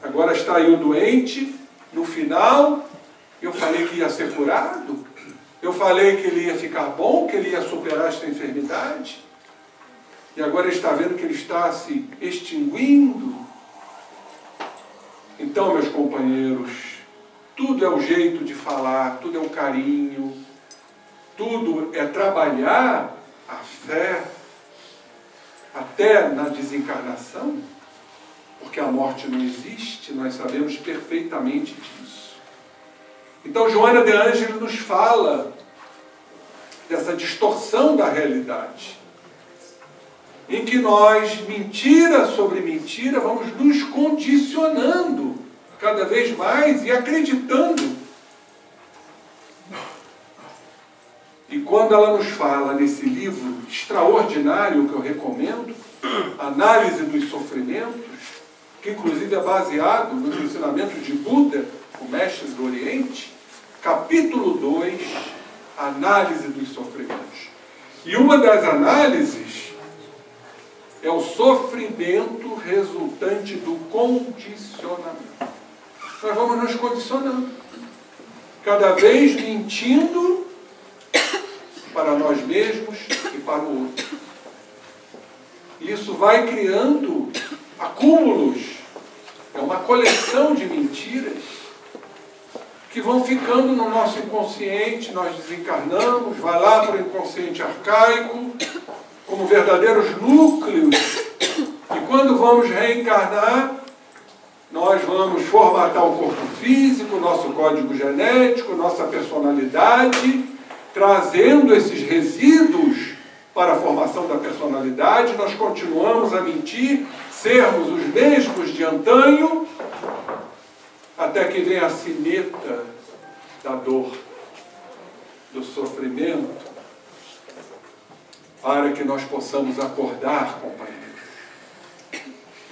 Agora está aí o doente, no final, eu falei que ia ser curado, eu falei que ele ia ficar bom, que ele ia superar esta enfermidade, e agora ele está vendo que ele está se extinguindo. Então, meus companheiros, tudo é o jeito de falar, tudo é o carinho, tudo é trabalhar a fé, até na desencarnação, porque a morte não existe, nós sabemos perfeitamente disso. Então Joana de Ângeles nos fala dessa distorção da realidade, em que nós, mentira sobre mentira, vamos nos condicionando cada vez mais e acreditando. E quando ela nos fala nesse livro extraordinário que eu recomendo, Análise dos Sofrimentos, que inclusive é baseado nos ensinamentos de Buda, o mestre do Oriente, capítulo 2, Análise dos Sofrimentos. E uma das análises é o sofrimento resultante do condicionamento. Nós vamos nos condicionando, cada vez mentindo para nós mesmos e para o outro. Isso vai criando acúmulos, é uma coleção de mentiras que vão ficando no nosso inconsciente, nós desencarnamos, vai lá para o inconsciente arcaico, como verdadeiros núcleos, e quando vamos reencarnar, nós vamos formatar o corpo físico, nosso código genético, nossa personalidade, trazendo esses resíduos para a formação da personalidade. Nós continuamos a mentir, sermos os mesmos de antanho, até que vem a sineta da dor, do sofrimento, para que nós possamos acordar, companheiros.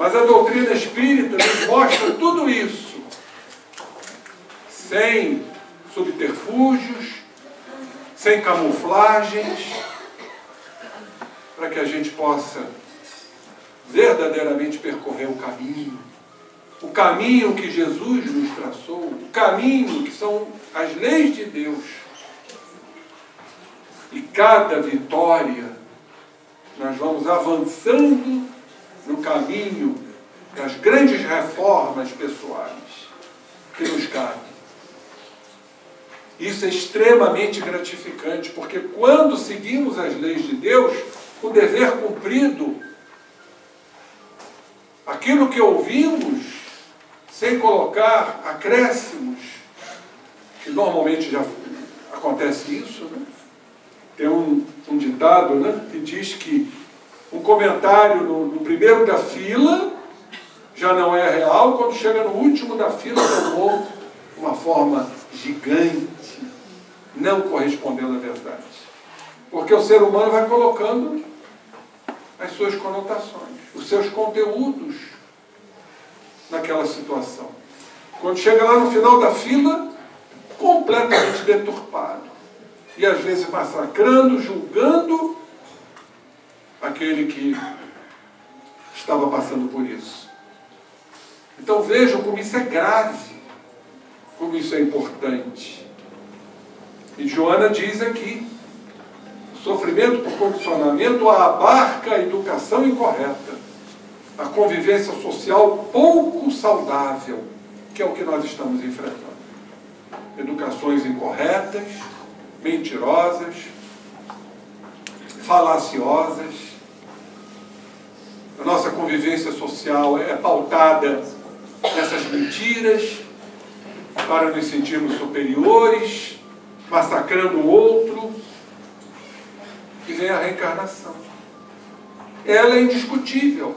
Mas a doutrina espírita nos mostra tudo isso, sem subterfúgios, sem camuflagens, para que a gente possa verdadeiramente percorrer o caminho que Jesus nos traçou, o caminho que são as leis de Deus. E cada vitória, nós vamos avançando no caminho das grandes reformas pessoais que nos cabem. Isso é extremamente gratificante, porque quando seguimos as leis de Deus, o dever cumprido, aquilo que ouvimos, sem colocar acréscimos, que normalmente já acontece isso, né? Tem um ditado, né, que diz que um comentário no primeiro da fila já não é real, quando chega no último da fila tomou uma forma gigante, não correspondendo à verdade. Porque o ser humano vai colocando as suas conotações, os seus conteúdos naquela situação. Quando chega lá no final da fila, completamente deturpado. E às vezes massacrando, julgando aquele que estava passando por isso. Então vejam como isso é grave, como isso é importante. E Joana diz aqui, o sofrimento por condicionamento abarca a educação incorreta, a convivência social pouco saudável, que é o que nós estamos enfrentando. Educações incorretas, mentirosas, falaciosas. A nossa convivência social é pautada nessas mentiras, para nos sentirmos superiores, massacrando o outro, e vem a reencarnação. Ela é indiscutível.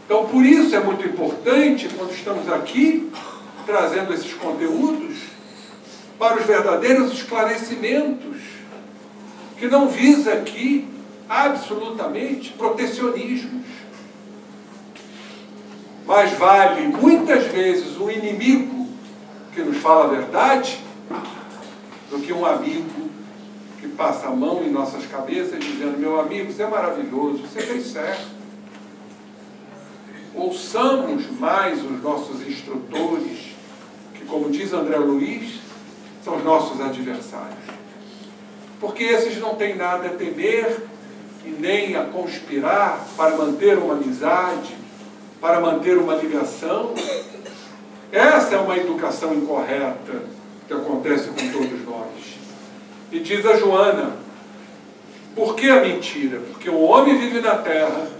Então, por isso é muito importante, quando estamos aqui, trazendo esses conteúdos, para os verdadeiros esclarecimentos, que não visa aqui, absolutamente, protecionismos. Mas vale, muitas vezes, o inimigo que nos fala a verdade, do que um amigo que passa a mão em nossas cabeças, dizendo, meu amigo, você é maravilhoso, você fez certo. Ouçamos mais os nossos instrutores, que, como diz André Luiz, são os nossos adversários. Porque esses não têm nada a temer e nem a conspirar para manter uma amizade, para manter uma ligação. Essa é uma educação incorreta que acontece com todos nós. E diz a Joana, por que a mentira? Porque o homem vive na terra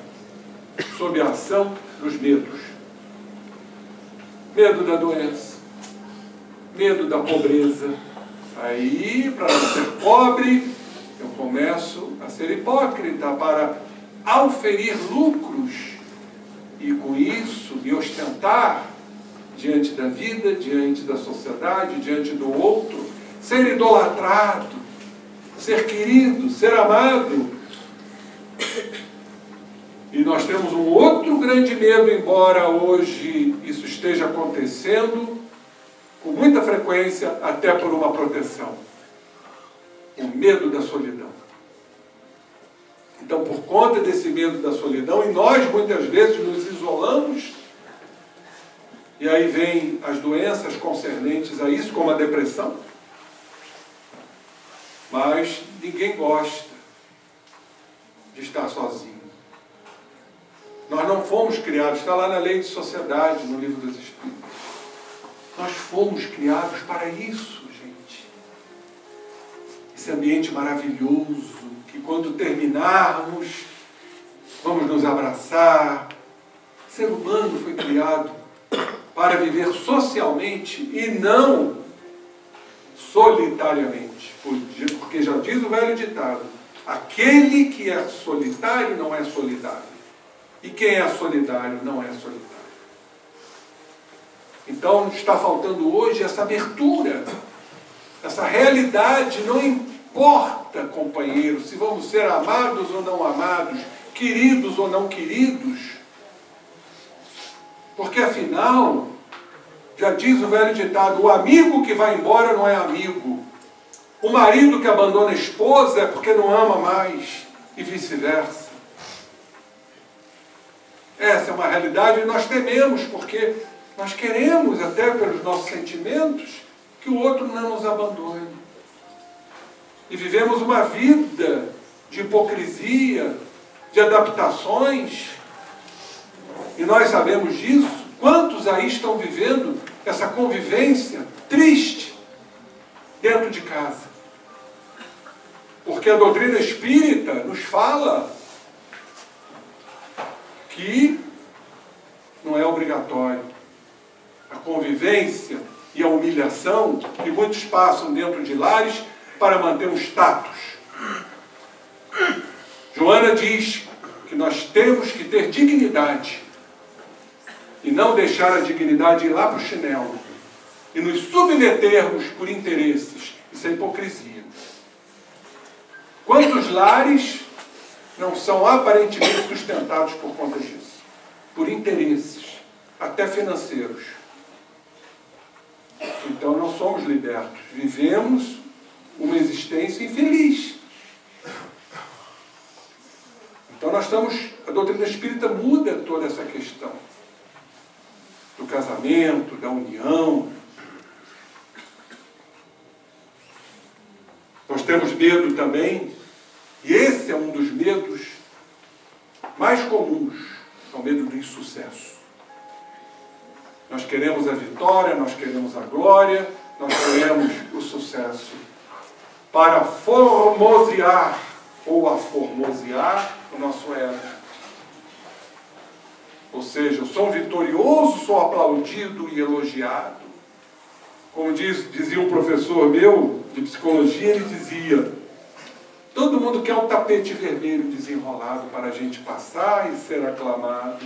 sob a ação dos medos. Medo da doença, medo da pobreza. Aí, para não ser pobre, eu começo a ser hipócrita para auferir lucros e com isso me ostentar diante da vida, diante da sociedade, diante do outro, ser idolatrado, ser querido, ser amado. E nós temos um outro grande medo, embora hoje isso esteja acontecendo com muita frequência, até por uma proteção. O medo da solidão. Então, por conta desse medo da solidão, e nós muitas vezes nos isolamos, e aí vem as doenças concernentes a isso, como a depressão. Mas ninguém gosta de estar sozinho. Nós não fomos criados, está lá na Lei de Sociedade, no Livro dos Espíritos. Nós fomos criados para isso, gente. Esse ambiente maravilhoso, que quando terminarmos, vamos nos abraçar. O ser humano foi criado para viver socialmente e não solitariamente. Porque já diz o velho ditado, aquele que é solitário não é solidário. E quem é solidário não é solidário. Então está faltando hoje essa abertura, essa realidade. Não importa, companheiro, se vamos ser amados ou não amados, queridos ou não queridos, Porque afinal, já diz o velho ditado, o amigo que vai embora não é amigo. O marido que abandona a esposa é porque não ama mais, e vice-versa. Essa é uma realidade e nós tememos, porque nós queremos, até pelos nossos sentimentos, que o outro não nos abandone. E vivemos uma vida de hipocrisia, de adaptações, e nós sabemos disso. Quantos aí estão vivendo essa convivência triste dentro de casa? Porque a doutrina espírita nos fala que não é obrigatório. A convivência e a humilhação que muitos passam dentro de lares para manter um status. Joana diz que nós temos que ter dignidade e não deixar a dignidade ir lá para o chinelo e nos submetermos por interesses. Isso é hipocrisia. Quantos lares não são aparentemente sustentados por conta disso? Por interesses, até financeiros. Então não somos libertos. Vivemos uma existência infeliz. Então a doutrina espírita muda toda essa questão do casamento, da união. Nós temos medo também, e esse é um dos medos mais comuns, é o medo do insucesso. Nós queremos a vitória, nós queremos a glória, nós queremos o sucesso para formosear ou aformosear o nosso ego. Ou seja, eu sou um vitorioso, sou aplaudido e elogiado. Como dizia um professor meu de psicologia, ele dizia: todo mundo quer um tapete vermelho desenrolado para a gente passar e ser aclamado.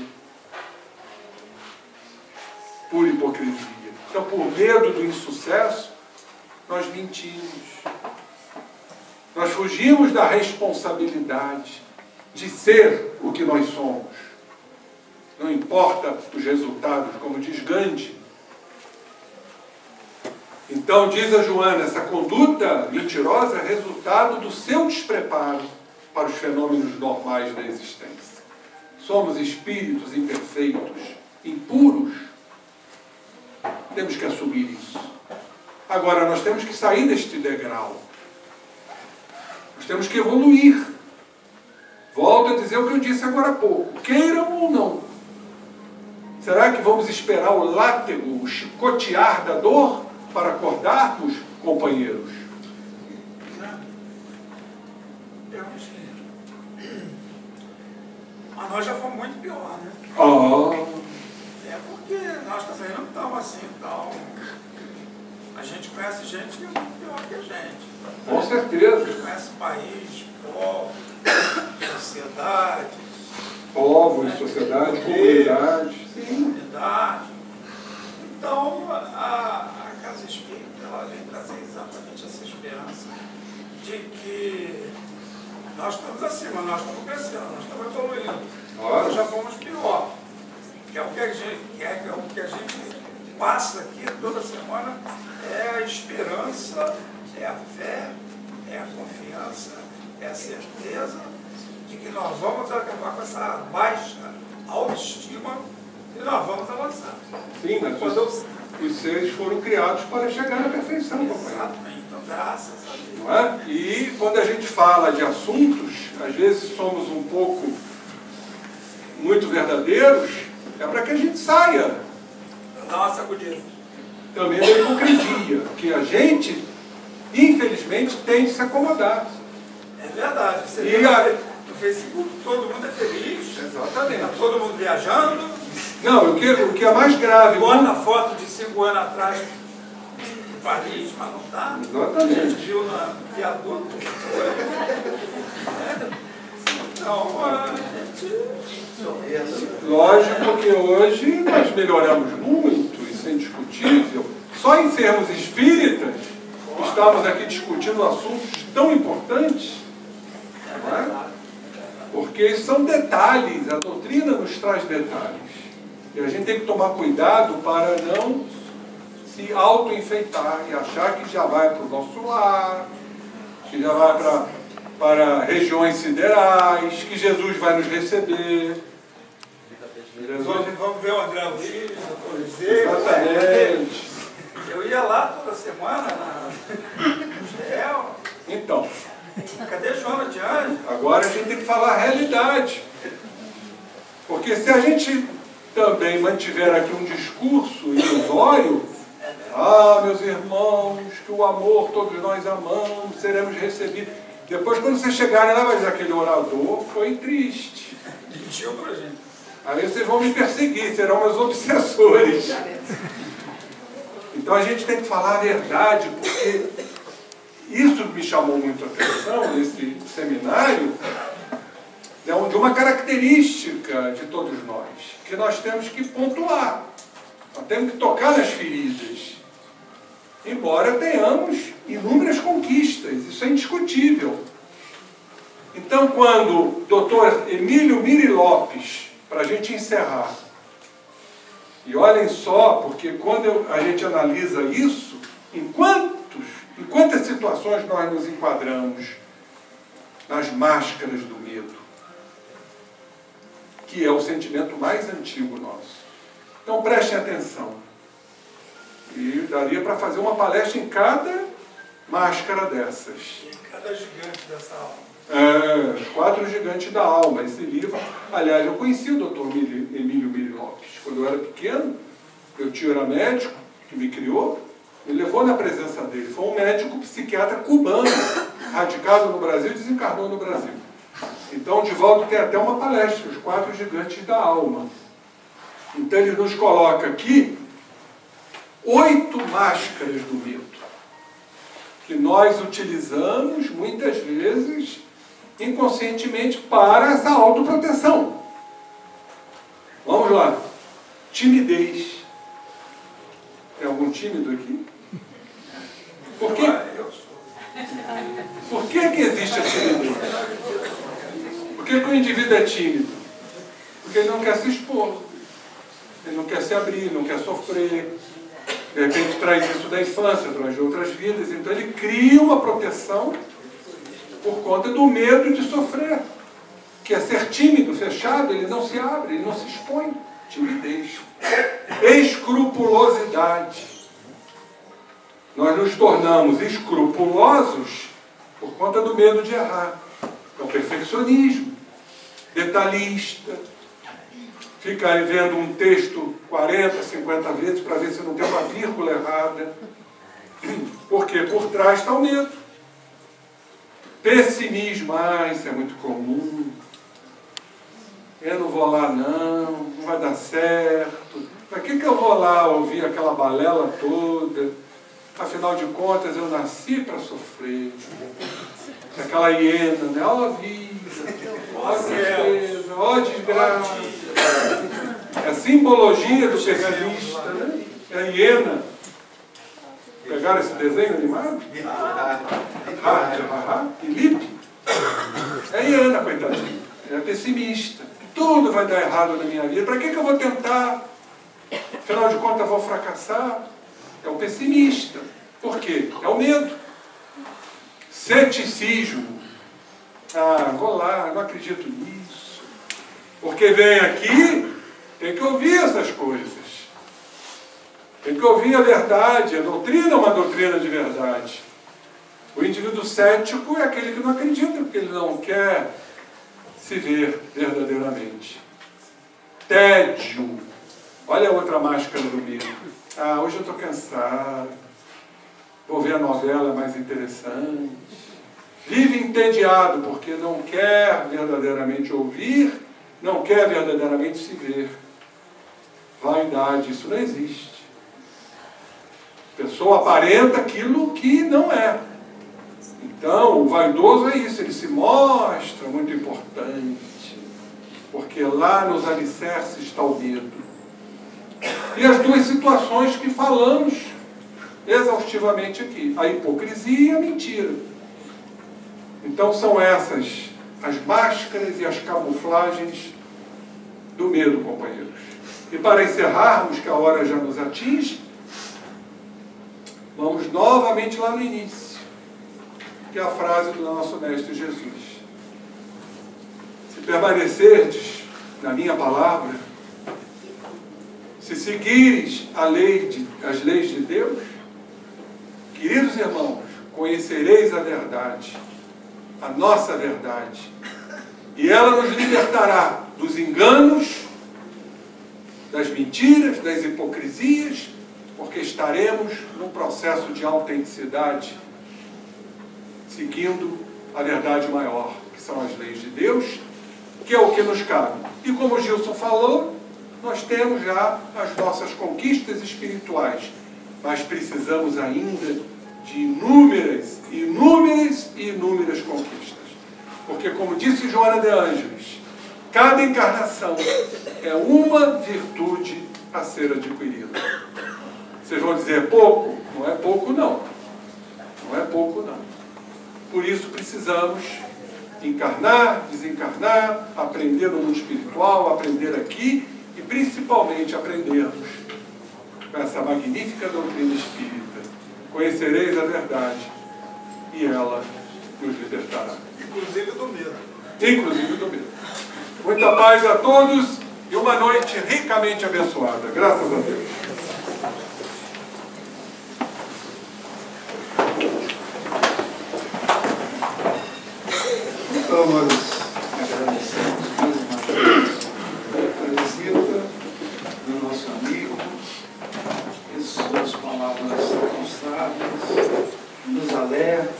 Por hipocrisia. Então, por medo do insucesso, nós mentimos. Nós fugimos da responsabilidade de ser o que nós somos. Não importa os resultados, como diz Gandhi. Então, diz a Joana, essa conduta mentirosa é resultado do seu despreparo para os fenômenos normais da existência. Somos espíritos imperfeitos, impuros. Temos que assumir isso. Agora, nós temos que sair deste degrau. Nós temos que evoluir. Volto a dizer o que eu disse agora há pouco. Queiram ou não. Será que vamos esperar o látego, o chicotear da dor para acordarmos, companheiros? Mas nós já fomos muito pior, né? É porque nós também não estamos assim tão... A gente conhece gente que é muito pior que a gente. Com certeza. A gente conhece país, povos, sociedades. Povos, né? sociedade, comunidade. Comunidade. Então, a Casa Espírita, ela vem trazer exatamente essa esperança de que nós estamos acima, nós estamos crescendo, nós estamos evoluindo. Nós já fomos pior. Que é o que a gente quer, que é o que a gente passa aqui toda semana, é a esperança, é a fé, é a confiança, é a certeza de que nós vamos acabar com essa baixa autoestima e nós vamos avançar. Sim, mas os seres foram criados para chegar à perfeição. Exatamente, então graças a Deus. Não é? E quando a gente fala de assuntos, às vezes somos um pouco muito verdadeiros, é para que a gente saia. Dá uma sacudida. Também da hipocrisia, que a gente, infelizmente, tem de se acomodar. É verdade. Você E vê no Facebook, todo mundo é feliz. Exatamente. Está todo mundo viajando. Não, o que é mais grave... Bota foto de 5 anos atrás em Paris, mas não está. Exatamente. A gente viu no viaduto. Então, a gente... Lógico que hoje nós melhoramos muito, isso é indiscutível. Só em sermos espíritas, estamos aqui discutindo assuntos tão importantes, não é? Porque são detalhes, a doutrina nos traz detalhes. E a gente tem que tomar cuidado para não se auto-enfeitar e achar que já vai para o nosso lar, que já vai para regiões siderais, que Jesus vai nos receber. Vamos ver o André Luiz, o Coliseu. Exatamente. Eu ia lá toda semana no Israel. Então, cadê Joana de Anjos? agora a gente tem que falar a realidade. Porque se a gente também mantiver aqui um discurso ilusório, meus irmãos, que o amor todos nós amamos, seremos recebidos. Depois, quando vocês chegarem lá, vai dizer, aquele orador foi triste. Mentiu pra gente. Aí vocês vão me perseguir, serão meus obsessores. Então a gente tem que falar a verdade, porque isso me chamou muito a atenção nesse seminário, de uma característica de todos nós, que nós temos que pontuar, nós temos que tocar nas feridas, embora tenhamos inúmeras conquistas, isso é indiscutível. Então, quando o doutor Emílio Miri Lopes, para a gente encerrar, e olhem só, porque quando a gente analisa isso, em quantas situações nós nos enquadramos nas máscaras do medo, que é o sentimento mais antigo nosso. Então prestem atenção. E daria para fazer uma palestra em cada máscara dessas. Em cada gigante dessa alma. Os 4 gigantes da alma, esse livro. Aliás, eu conheci o doutor Emílio Miri Lopes. Quando eu era pequeno, meu tio era médico, que me criou, me levou na presença dele. Foi um médico psiquiatra cubano, radicado no Brasil e desencarnou no Brasil. Então, o Divaldo tem até uma palestra, os 4 gigantes da alma. Então, ele nos coloca aqui 8 máscaras do medo, que nós utilizamos, muitas vezes, inconscientemente, para essa autoproteção. Vamos lá. Timidez. Tem algum tímido aqui? Por quê? Eu sou. Por que existe a timidez? Por que o indivíduo é tímido? Porque ele não quer se expor. Ele não quer se abrir, não quer sofrer. De repente traz isso da infância, traz de outras vidas. Então ele cria uma proteção por conta do medo de sofrer. Que é ser tímido, fechado, ele não se abre, ele não se expõe. Timidez. Escrupulosidade. Nós nos tornamos escrupulosos por conta do medo de errar. É o perfeccionismo, detalhista, fica aí vendo um texto 40, 50 vezes para ver se não tem uma vírgula errada. Porque por trás está o medo. Pessimismo, isso é muito comum. Eu não vou lá não vai dar certo. Para que eu vou lá ouvir aquela balela toda? Afinal de contas, eu nasci para sofrer. Aquela hiena, né? Ó vida, ó tristeza, ó desgraça. É a simbologia do pessimista, né? É a hiena. Pegaram esse desenho animado? Filipe? É a hiena, coitadinha. É pessimista. Tudo vai dar errado na minha vida. Para que eu vou tentar? Afinal de contas, eu vou fracassar. É o pessimista. Por quê? É o medo. Ceticismo. Vou lá, não acredito nisso. Porque vem aqui, tem que ouvir essas coisas. Tem que ouvir a verdade. A doutrina é uma doutrina de verdade. O indivíduo cético é aquele que não acredita, porque ele não quer se ver verdadeiramente. Tédio. Olha a outra máscara do medo. Hoje eu estou cansado. Vou ver a novela mais interessante. Vive entediado porque não quer verdadeiramente ouvir, não quer verdadeiramente se ver. Vaidade, isso não existe. A pessoa aparenta aquilo que não é. Então, o vaidoso é isso, ele se mostra muito importante, porque lá nos alicerces está o medo. E as 2 situações que falamos exaustivamente aqui, a hipocrisia e a mentira. Então são essas as máscaras e as camuflagens do medo, companheiros. E para encerrarmos, que a hora já nos atinge, vamos novamente lá no início, que é a frase do nosso Mestre Jesus. Se permanecerdes na minha palavra, se seguires as leis de Deus, queridos irmãos, conhecereis a verdade, a nossa verdade, e ela nos libertará dos enganos, das mentiras, das hipocrisias, porque estaremos num processo de autenticidade, seguindo a verdade maior, que são as leis de Deus, que é o que nos cabe. E como o Gilson falou, nós temos já as nossas conquistas espirituais, mas precisamos ainda de inúmeras conquistas. Porque, como disse Joana de Ângeles, cada encarnação é uma virtude a ser adquirida. Vocês vão dizer, é pouco? Não é pouco, não. Não é pouco, não. Por isso precisamos encarnar, desencarnar, aprender no mundo espiritual, aprender aqui e principalmente aprendermos com essa magnífica doutrina espírita. Conhecereis a verdade e ela nos libertará. Inclusive do medo. Inclusive do medo. Muita paz a todos e uma noite ricamente abençoada. Graças a Deus. Então, nós agradecemos mais uma vez a visita do nosso amigo, e suas palavras tão sábias, nos alertam,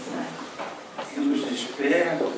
que nos despertam,